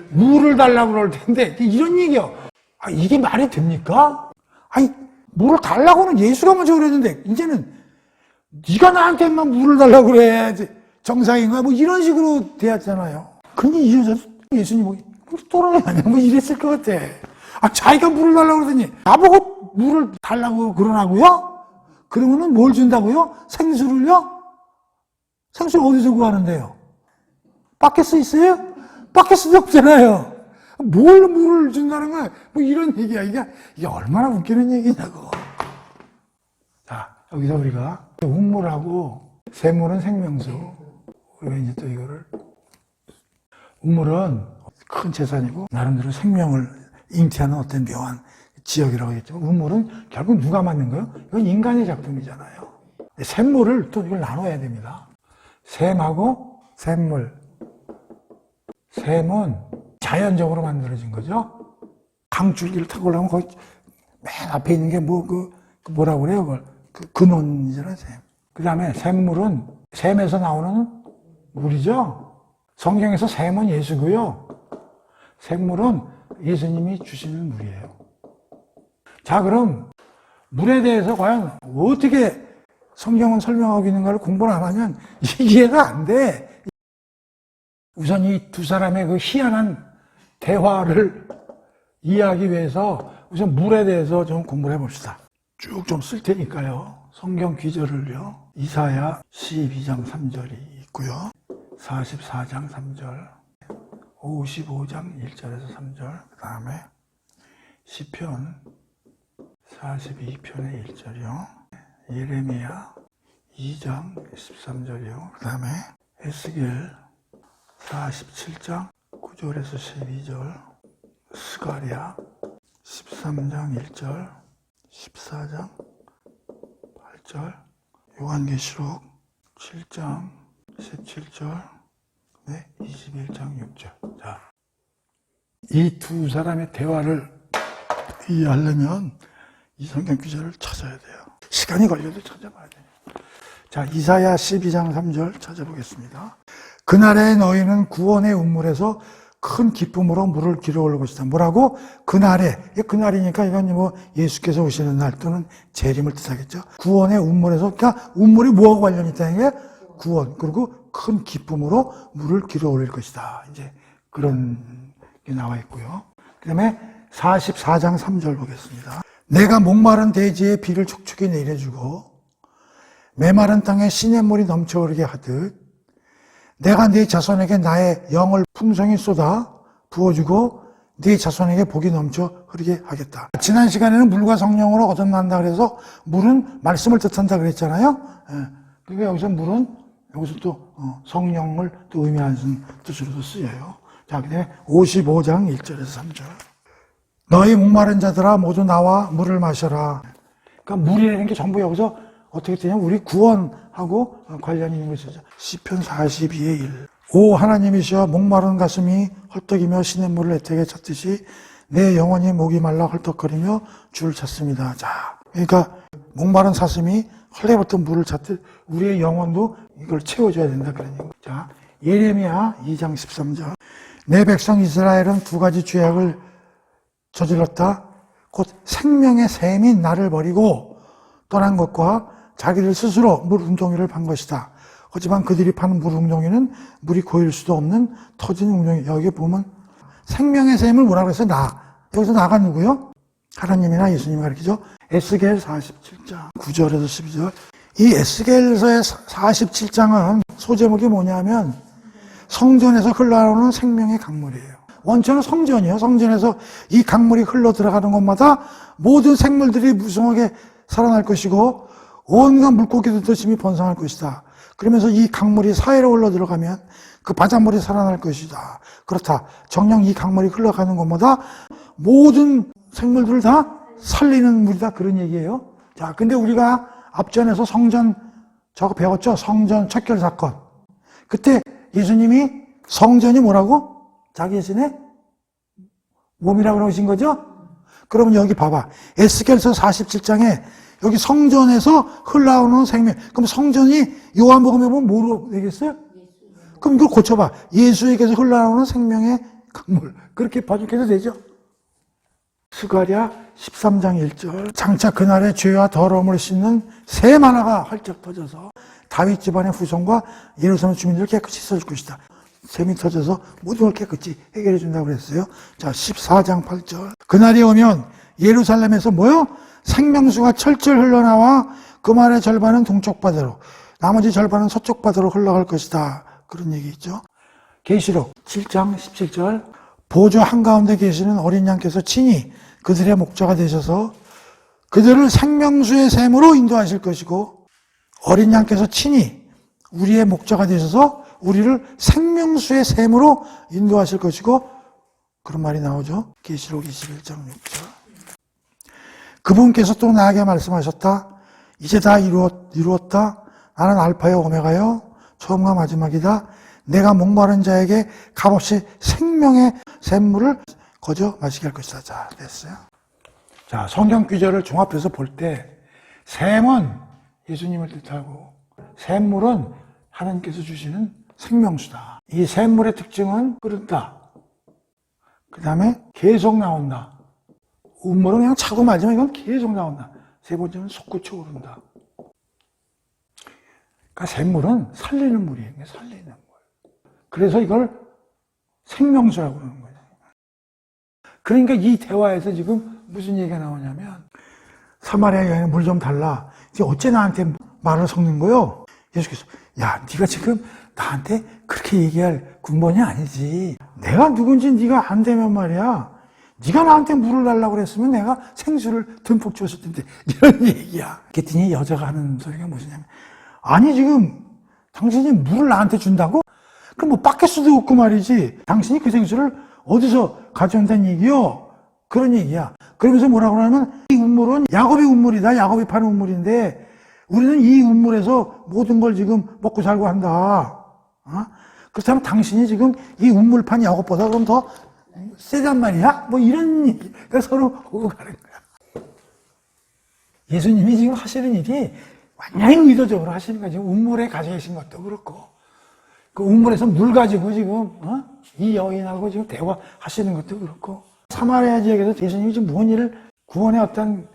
물을 달라고 그럴 텐데 이런 얘기야. 이게 말이 됩니까? 물을 달라고는 예수가 먼저 그랬는데 이제는 네가 나한테만 물을 달라고 그래. 정상인가? 뭐 이런 식으로 대했잖아요. 근데 이 여자도 예수님 보기 또라이 아니야? 뭐 이랬을 것 같아. 자기가 물을 달라고 그러더니 나보고 물을 달라고 그러나고요? 그러면은 뭘 준다고요? 생수를요? 생수를 어디서 구하는데요? 바켓스 있어요? 바켓스도 없잖아요. 뭘 물을 준다는 거야? 뭐 이런 얘기야. 이게 얼마나 웃기는 얘기냐고. 자, 여기서 우리가 우물하고 샘물은 생명수. 우리가 이제 또 이거를 우물은 큰 재산이고 나름대로 생명을 잉태하는 어떤 묘한 지역이라고 했죠. 우물은 결국 누가 만든 거예요? 이건 인간의 작품이잖아요. 샘물을 또 이걸 나눠야 됩니다. 샘하고 샘물. 샘은 자연적으로 만들어진 거죠. 강줄기를 타고 올라가면 거기 맨 앞에 있는 게 뭐라고 그래요? 그걸. 근원이잖아요, 샘. 그 다음에 샘물은 샘에서 나오는 물이죠. 성경에서 샘은 예수고요. 샘물은 예수님이 주시는 물이에요. 자, 그럼 물에 대해서 과연 어떻게 성경은 설명하고 있는가를 공부를 안 하면 이해가 안 돼. 우선 이 두 사람의 그 희한한 대화를 이해하기 위해서 우선 물에 대해서 좀 공부를 해봅시다. 쭉 좀 쓸 테니까요. 성경 귀절을요, 이사야 12장 3절이 있고요, 44장 3절, 55장 1절에서 3절, 그 다음에 시편 42편의 1절이요, 예레미야 2장 13절이요, 그 다음에 에스겔 47장 9절에서 12절, 스가랴 13장 1절, 14장 8절, 요한계시록 7장 17절, 네, 21장 6절. 자, 이 두 사람의 대화를 이해하려면 이 성경 구절을 찾아야 돼요. 시간이 걸려도 찾아봐야 돼요. 자, 이사야 12장 3절 찾아보겠습니다. 그날에 너희는 구원의 운물에서 큰 기쁨으로 물을 길어올 것이다. 뭐라고? 그날에. 그날이니까 이건 뭐 예수께서 오시는 날 또는 재림을 뜻하겠죠. 구원의 운물에서, 그러니까 운물이 뭐하고 관련이 있다는 게 구원, 그리고 큰 기쁨으로 물을 길어올릴 것이다. 이제 그런 게 나와 있고요. 그 다음에 44장 3절 보겠습니다. 내가 목마른 대지에 비를 촉촉히 내려주고 메마른 땅에 시냇물이 넘쳐 흐르게 하듯 내가 네 자손에게 나의 영을 풍성히 쏟아 부어주고 네 자손에게 복이 넘쳐 흐르게 하겠다. 지난 시간에는 물과 성령으로 거듭난다 그래서 물은 말씀을 뜻한다 그랬잖아요. 그러니까 여기서 물은 여기서 또 성령을 또 의미하는 뜻으로도 쓰여요. 자, 그다음에 55장 1절에서 3절. 너희 목마른 자들아 모두 나와 물을 마셔라. 그러니까 물이라는 게 전부 여기서 어떻게 되냐면 우리 구원하고 관련이 있는 것이죠. 시편 42의 1. 오 하나님이시여 목마른 가슴이 헐떡이며 시냇물을 애타게 찾듯이 내 영혼이 목이 말라 헐떡거리며 주를 찾습니다. 자, 그러니까 목마른 사슴이 헐레버튼 물을 찾듯 우리의 영혼도 이걸 채워줘야 된다 그런 얘기. 자, 예레미야 2장 13절. 내 백성 이스라엘은 두 가지 죄악을 저질렀다. 곧 생명의 샘인 나를 버리고 떠난 것과 자기들 스스로 물 웅덩이를 판 것이다. 하지만 그들이 파는 물 웅덩이는 물이 고일 수도 없는 터진 웅덩이. 여기 보면 생명의 샘을 뭐라 그랬어요? 나. 여기서 나가 누구요? 하나님이나 예수님이 가르치죠. 에스겔 47장 9절에서 12절. 이 에스겔서의 47장은 소제목이 뭐냐면 성전에서 흘러나오는 생명의 강물이에요. 원천은 성전이에요. 성전에서 이 강물이 흘러 들어가는 곳마다 모든 생물들이 무성하게 살아날 것이고 온갖 물고기들도 심히 번성할 것이다. 그러면서 이 강물이 사이로 흘러 들어가면 그 바닷물이 살아날 것이다. 그렇다. 정녕 이 강물이 흘러가는 곳마다 모든 생물들을 다 살리는 물이다. 그런 얘기예요. 자, 근데 우리가 앞전에서 성전 저거 배웠죠? 성전 척결 사건. 그때 예수님이 성전이 뭐라고? 자기 자신의 몸이라고 그러신 거죠? 그러면 여기 봐봐. 에스겔서 47장에 여기 성전에서 흘러오는 생명. 그럼 성전이 요한복음에 보면 뭐로 되겠어요? 그럼 이걸 고쳐봐. 예수에게서 흘러나오는 생명의 강물. 그렇게 봐주셔도 되죠? 스가랴 13장 1절. 장차 그날에 죄와 더러움을 씻는 샘 하나가 활짝 터져서 다윗 집안의 후손과 예루살렘 주민들을 깨끗이 씻어줄 것이다. 샘이 터져서 모든 걸 깨끗이 해결해 준다고 그랬어요. 자, 14장 8절. 그날이 오면 예루살렘에서 뭐요? 생명수가 철철 흘러나와 그 말의 절반은 동쪽 바다로, 나머지 절반은 서쪽 바다로 흘러갈 것이다. 그런 얘기 있죠. 계시록 7장 17절. 보좌 한가운데 계시는 어린 양께서 친히 그들의 목자가 되셔서 그들을 생명수의 샘으로 인도하실 것이고, 어린 양께서 친히 우리의 목자가 되셔서 우리를 생명수의 샘으로 인도하실 것이고, 그런 말이 나오죠. 계시록 21장 6절. 그분께서 또 나에게 말씀하셨다. 이제 다 이루었다. 나는 알파요 오메가요 처음과 마지막이다. 내가 목마른 자에게 값없이 생명의 샘물을 거저 마시게 할 것이다. 자, 됐어요. 자, 성경 구절을 종합해서 볼 때 샘은 예수님을 뜻하고 샘물은 하나님께서 주시는 생명수다. 이 샘물의 특징은 흐른다. 그 다음에 계속 나온다. 운물은 그냥 차고 말지만 이건 계속 나온다. 세 번째는 솟구쳐 오른다. 그러니까 샘물은 살리는 물이에요. 살리는 물. 그래서 이걸 생명수라고 그러는 거예요. 그러니까 이 대화에서 지금 무슨 얘기가 나오냐면 사마리아 여인은 물 좀 달라. 이제 어째 나한테 말을 섞는 거요? 예수께서 야, 네가 지금 나한테 그렇게 얘기할 군번이 아니지. 내가 누군지 네가 안 되면 말이야. 네가 나한테 물을 달라고 그랬으면 내가 생수를 듬뿍 줬을 텐데. 이런 얘기야. 그랬더니 여자가 하는 소리가 무엇이냐면 아니 지금 당신이 물을 나한테 준다고? 그럼 뭐 바켓수도 없고 말이지. 당신이 그 생수를 어디서 가져온다는 얘기요? 그런 얘기야. 그러면서 뭐라고 하냐면 이 우물은 야곱의 우물이다. 야곱이 파는 우물인데 우리는 이 우물에서 모든 걸 지금 먹고 살고 한다. 그렇다면 당신이 지금 이 우물판 야곱보다 그럼 더 세단 말이야? 뭐 이런 얘기가 서로 오고 가는 거야. 예수님이 지금 하시는 일이 완전히 의도적으로 하시는 거야. 지금 우물에 가져 계신 것도 그렇고 그 우물에서 물 가지고 지금 이 여인하고 지금 대화하시는 것도 그렇고 사마리아 지역에서 예수님이 지금 무슨 일을 구원의 어떤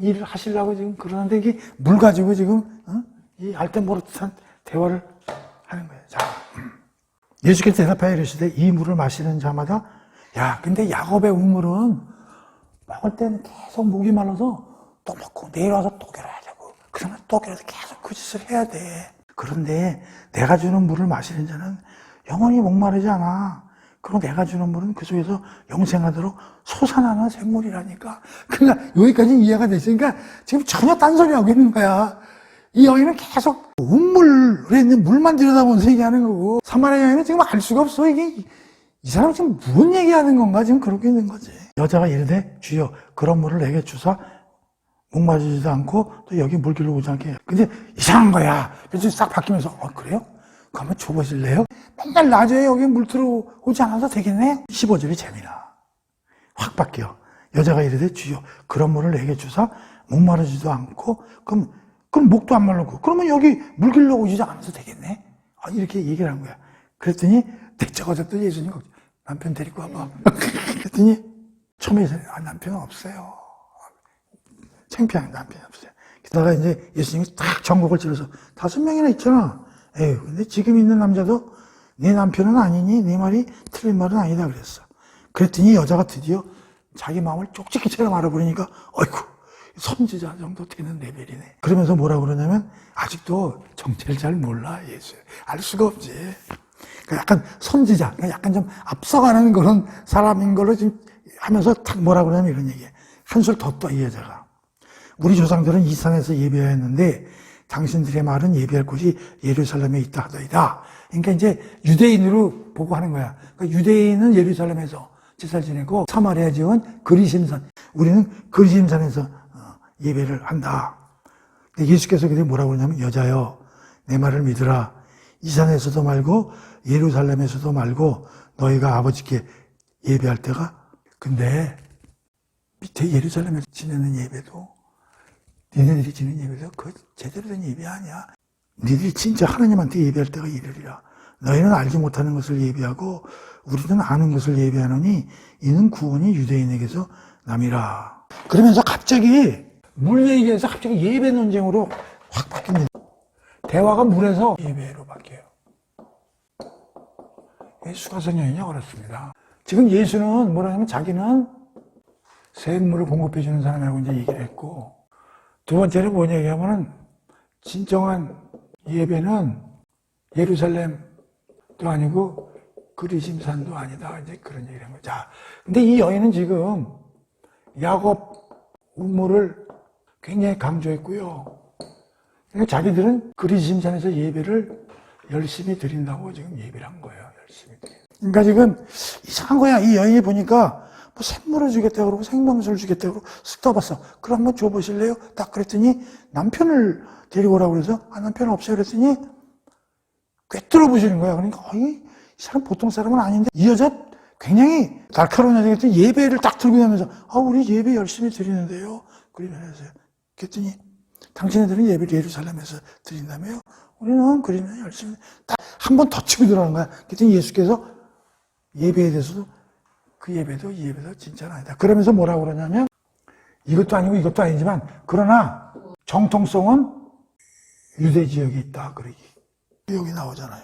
일을 하시려고 지금 그러는데 이게 물 가지고 지금 이 알뜰모르릇한 대화를 하는 거예요. 자, 예수께서 대답하여 이르시되 이 물을 마시는 자마다 야, 근데 야곱의 우물은 먹을 때는 계속 목이 말라서 또 먹고 내일 와서 또 겨뤄야 되고 그러면 또 겨뤄서 계속 그 짓을 해야 돼. 그런데 내가 주는 물을 마시는 자는 영원히 목마르지 않아. 그리고 내가 주는 물은 그 속에서 영생하도록 솟아나는 샘물이라니까. 그러니까 여기까지 이해가 됐으니까 지금 전혀 딴소리 하고 있는 거야. 이 여인은 계속 우물에 있는 물만 들여다보면서 얘기하는 거고 사마리아 여인은 지금 알 수가 없어. 이게 이 사람 지금 무슨 얘기하는 건가 지금 그러고 있는 거지. 여자가 이르되 주여 그런 물을 내게 주사 목마르지도 않고 또 여기 물 길러 오지 않게. 근데 이상한 거야. 그래서 싹 바뀌면서 그래요? 그럼 한번 줘보실래요? 맨날 낮에 여기 물 들어오지 않아도 되겠네? 15절이 재미나. 확 바뀌어. 여자가 이르되 주여 그런 물을 내게 주사 목마르지도 않고 그럼 목도 안 말르고 그러면 여기 물 길러 오지 않아도 되겠네? 이렇게 얘기를 한 거야. 그랬더니 대책 어졌더니 예수님 남편 데리고 와봐. 그랬더니 처음에 남편은 없어요. 창피한 남편이 없어요. 그러다가 이제 예수님이 딱 전곡을 찔러서 5명이나 있잖아. 에휴, 근데 지금 있는 남자도 네 남편은 아니니 네 말이 틀린 말은 아니다 그랬어. 그랬더니 여자가 드디어 자기 마음을 쪽집기처럼 알아버리니까 어이구 선지자 정도 되는 레벨이네. 그러면서 뭐라 그러냐면 아직도 정체를 잘 몰라 예수. 알 수가 없지. 그러니까 약간 선지자, 그러니까 약간 좀 앞서가는 그런 사람인 걸로 지금 하면서 탁 뭐라 그러냐면 이런 얘기야. 한술 더 떠 이 여자가. 우리 조상들은 이 산에서 예배하였는데 당신들의 말은 예배할 곳이 예루살렘에 있다 하더이다. 그러니까 이제 유대인으로 보고 하는 거야. 그러니까 유대인은 예루살렘에서 제사를 지내고 사마리아 지역은 그리심산. 우리는 그리심산에서 예배를 한다. 예수께서 그때 뭐라고 그러냐면 여자여 내 말을 믿으라. 이 산에서도 말고 예루살렘에서도 말고 너희가 아버지께 예배할 때가 근데 밑에 예루살렘에서 지내는 예배도 니네들이 지내는 예배도 그 제대로 된 예배 아니야. 니들이 진짜 하나님한테 예배할 때가 이르리라. 너희는 알지 못하는 것을 예배하고 우리는 아는 것을 예배하노니 이는 구원이 유대인에게서 남이라. 그러면서 갑자기 물 얘기에서 갑자기 예배 논쟁으로 확 바뀝니다. 대화가 물에서 예배로 바뀌어요. 수가성 여인이 어렵습니다. 지금 예수는 뭐라 하냐면 자기는 샘물을 공급해 주는 사람이라고 이제 얘기를 했고 두 번째는 뭐냐 얘기하면은 진정한 예배는 예루살렘도 아니고 그리심산도 아니다. 이제 그런 얘기를 한 거죠. 자, 근데 이 여인은 지금 야곱 우물을 굉장히 강조했고요. 그러니까 자기들은 그리심산에서 예배를 열심히 드린다고 지금 예배를 한 거예요. 열심히. 그러니까 지금 이상한 거야. 이 여인이 보니까 뭐 샘물을 주겠다고 그러고 생명수를 주겠다고 그러고 쓱 떠봤어. 그럼 한번 줘보실래요? 딱 그랬더니 남편을 데리고 오라고 그래서 남편 없어요. 그랬더니 꿰뚫어 보시는 거야. 그러니까 이 사람 보통 사람은 아닌데 이 여자 굉장히 날카로운 여자겠더니 예배를 딱 들고 나면서 우리 예배 열심히 드리는데요. 그러면서 그랬더니 당신네들은 예배를 예루살렘에서 드린다며요? 우리는 그러면 열심히 딱 한 번 더 치고 들어가는 거야. 그랬더니 예수께서 예배에 대해서도 그 예배도 이 예배도 진짜는 아니다. 그러면서 뭐라고 그러냐면 이것도 아니고 이것도 아니지만 그러나 정통성은 유대 지역에 있다. 그러기 여기 나오잖아요.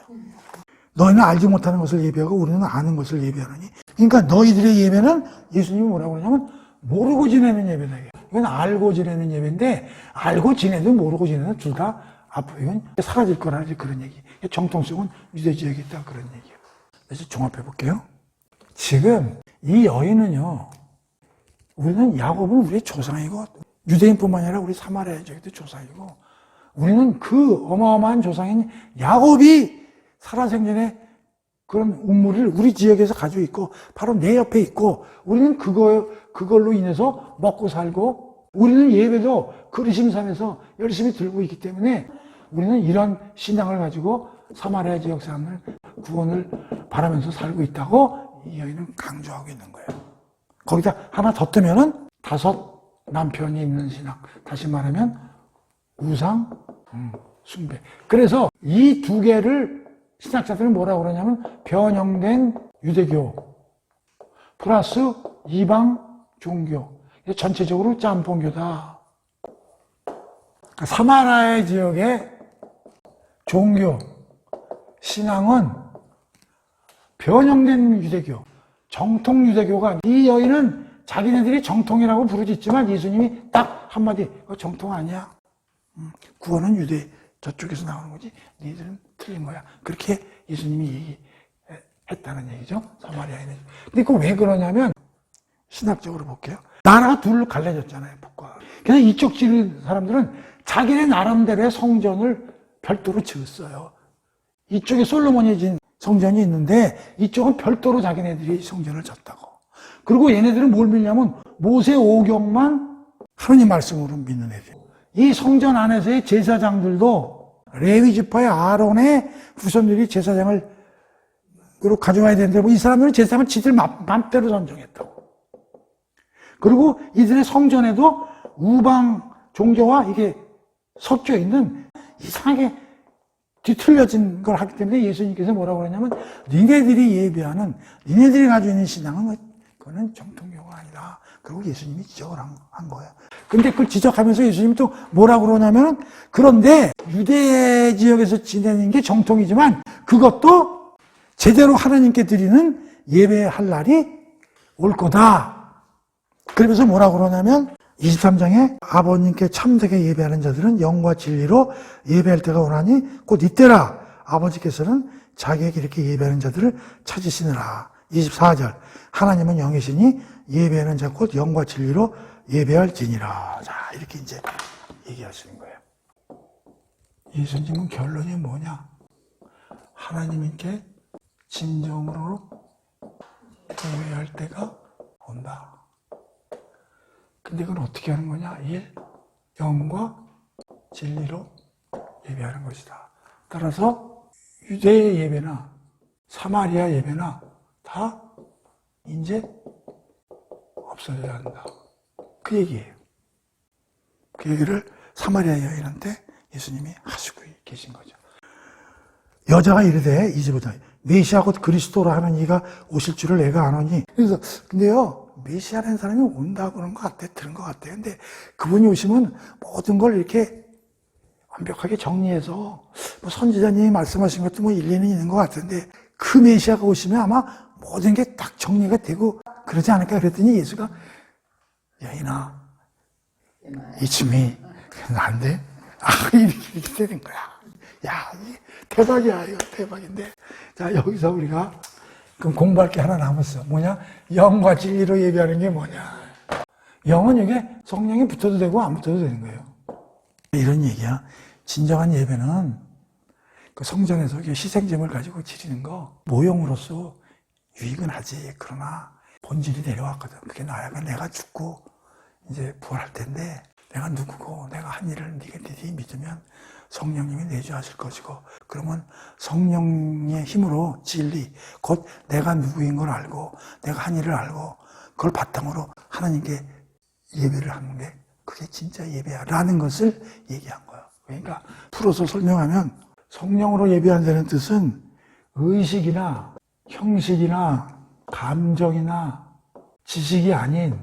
너희는 알지 못하는 것을 예배하고 우리는 아는 것을 예배하느니. 그러니까 너희들의 예배는 예수님이 뭐라고 그러냐면 모르고 지내는 예배다. 이건 알고 지내는 예배인데, 알고 지내든 모르고 지내든 둘 다 앞으로 이건 사라질 거라는 그런 얘기. 정통성은 유대지역에 있다 그런 얘기예요. 그래서 종합해 볼게요. 지금 이 여인은요, 우리는 야곱은 우리의 조상이고, 유대인뿐만 아니라 우리 사마리아 지역도 조상이고, 우리는 그 어마어마한 조상인 야곱이 살아생전에 그런 운물을 우리 지역에서 가지고 있고, 바로 내 옆에 있고, 우리는 그걸로 인해서 먹고 살고, 우리는 예배도 그 심삼에서 열심히 들고 있기 때문에, 우리는 이런 신앙을 가지고 사마리아 지역 사람들 구원을 바라면서 살고 있다고 이 여인은 강조하고 있는 거예요. 거기다 하나 더 뜨면은 5 남편이 있는 신앙. 다시 말하면 우상 숭배. 그래서 이 2개를 신학자들은 뭐라고 그러냐면 변형된 유대교 플러스 이방 종교. 전체적으로 짬뽕교다. 사마리아 지역의 종교, 신앙은 변형된 유대교, 정통 유대교가, 이 여인은 자기네들이 정통이라고 부르짖지만 예수님이 딱 한마디, 정통 아니야. 구원은 유대 저쪽에서 나오는 거지. 너희들은 틀린 거야. 그렇게 예수님이 얘기했다는 얘기죠. 사마리아인은. 근데 그거 왜 그러냐면 신학적으로 볼게요. 나라가 둘로 갈라졌잖아요. 북과. 그래서 이쪽 지는 사람들은 자기네 나름대로의 성전을 별도로 지었어요. 이쪽에 솔로몬이 진 성전이 있는데 이쪽은 별도로 자기네들이 성전을 졌다고. 그리고 얘네들은 뭘 믿냐면 모세 오경만 하느님 말씀으로 믿는 애들. 이 성전 안에서의 제사장들도 레위 지파의 아론의 후손들이 제사장을 가져와야 되는데 이 사람들은 제사장을 지들 맘대로 선정했다고. 그리고 이들의 성전에도 우방 종교와 이게 섞여 있는 이상하게 뒤틀려진 걸 하기 때문에 예수님께서 뭐라고 그러냐면 니네들이 예배하는, 니네들이 가지고 있는 신앙은 그거는 정통교가 아니다. 그리고 예수님이 지적을 한 거예요. 근데 그걸 지적하면서 예수님이 또 뭐라고 그러냐면 그런데 유대 지역에서 지내는 게 정통이지만 그것도 제대로 하나님께 드리는 예배할 날이 올 거다. 그러면서 뭐라고 그러냐면 23장에 아버님께 참되게 예배하는 자들은 영과 진리로 예배할 때가 오나니 곧 이때라. 아버지께서는 자기에게 이렇게 예배하는 자들을 찾으시느라. 24절 하나님은 영이시니 예배하는 자 곧 영과 진리로 예배할지니라. 자, 이렇게 이제 얘기하시는 거예요. 예수님은 결론이 뭐냐? 하나님께 진정으로 예배할 때가 온다. 근데 그건 어떻게 하는 거냐? 1. 영과 진리로 예배하는 것이다. 따라서 유대 예배나 사마리아 예배나 다 이제 없어져야 한다. 그 얘기예요. 그 얘기를 사마리아 여인한테 예수님이 하시고 계신 거죠. 여자가 이르되 25절 메시아 곧 그리스도라 하는 이가 오실 줄을 내가 아노니. 그래서 근데요, 메시아라는 사람이 온다고 그런 것 같아, 들은 것 같아요. 근데 그분이 오시면 모든 걸 이렇게 완벽하게 정리해서 뭐 선지자님이 말씀하신 것도 뭐 일리는 있는 것 같은데 그 메시아가 오시면 아마 모든 게 딱 정리가 되고 그러지 않을까 그랬더니 예수가 여인아, 이쯤이 안 돼? 이렇게 되는 거야. 야, 대박이야. 이거 대박인데. 자, 여기서 우리가 그럼 공부할 게 하나 남았어. 뭐냐? 영과 진리로 예배하는 게 뭐냐? 영은 이게 성령이 붙어도 되고 안 붙어도 되는 거예요. 이런 얘기야. 진정한 예배는 그 성전에서 희생제물 가지고 지리는 거 모형으로서 유익은 하지. 그러나 본질이 내려왔거든. 그게 나야. 내가 죽고 이제 부활할 텐데 내가 누구고 내가 한 일을 네가 믿으면 성령님이 내주하실 것이고 그러면 성령의 힘으로 진리 곧 내가 누구인 걸 알고 내가 한 일을 알고 그걸 바탕으로 하나님께 예배를 하는 게 그게 진짜 예배야 라는 것을 얘기한 거예요. 그러니까 풀어서 설명하면 성령으로 예배한다는 뜻은 의식이나 형식이나 감정이나 지식이 아닌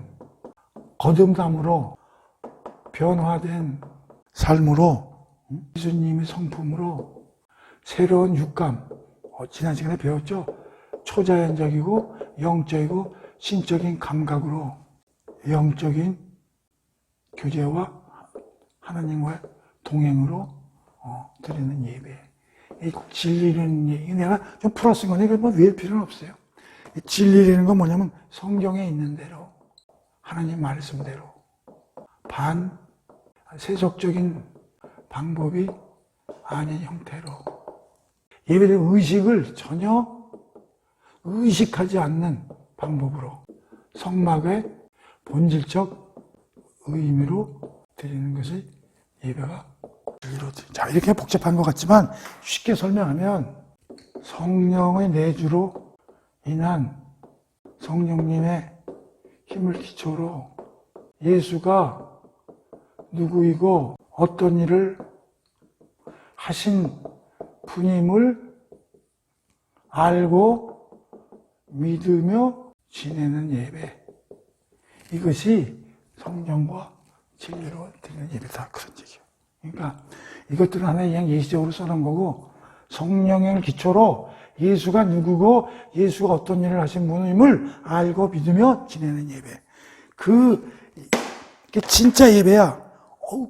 거듭남으로 변화된 삶으로 예수님의 성품으로 새로운 육감, 지난 시간에 배웠죠? 초자연적이고 영적이고 신적인 감각으로 영적인 교제와 하나님과 동행으로 드리는 예배. 이 진리라는 얘기, 내가 좀 풀어쓴 거니, 이거 뭐 외울 필요는 없어요. 이 진리라는 건 뭐냐면 성경에 있는 대로, 하나님 말씀대로, 세속적인 방법이 아닌 형태로, 예배를 의식을 전혀 의식하지 않는 방법으로, 성막의 본질적 의미로 드리는 것이 예배가 진리로 드립니다. 자, 이렇게 복잡한 것 같지만 쉽게 설명하면 성령의 내주로 인한 성령님의 힘을 기초로 예수가 누구이고 어떤 일을 하신 분임을 알고 믿으며 지내는 예배. 이것이 성령과 진리로 드리는 예배다. 그런 얘기예요. 그러니까 이것들은 하나의 그냥 예시적으로 써놓은 거고, 성령을 기초로 예수가 누구고 예수가 어떤 일을 하신 분임을 알고 믿으며 지내는 예배. 그게 진짜 예배야.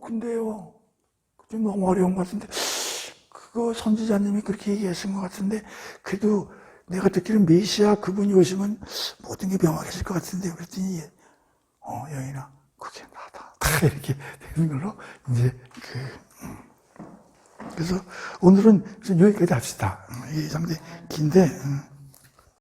근데요, 좀 너무 어려운 것 같은데, 그거 선지자님이 그렇게 얘기하신 것 같은데, 그래도 내가 듣기로는 메시아 그분이 오시면 모든 게 명확해질 것 같은데, 그랬더니, 여인아, 그게 나다. 이렇게 되는 걸로, 이제, 그래서 오늘은 여기까지 합시다. 이 상당히 긴데,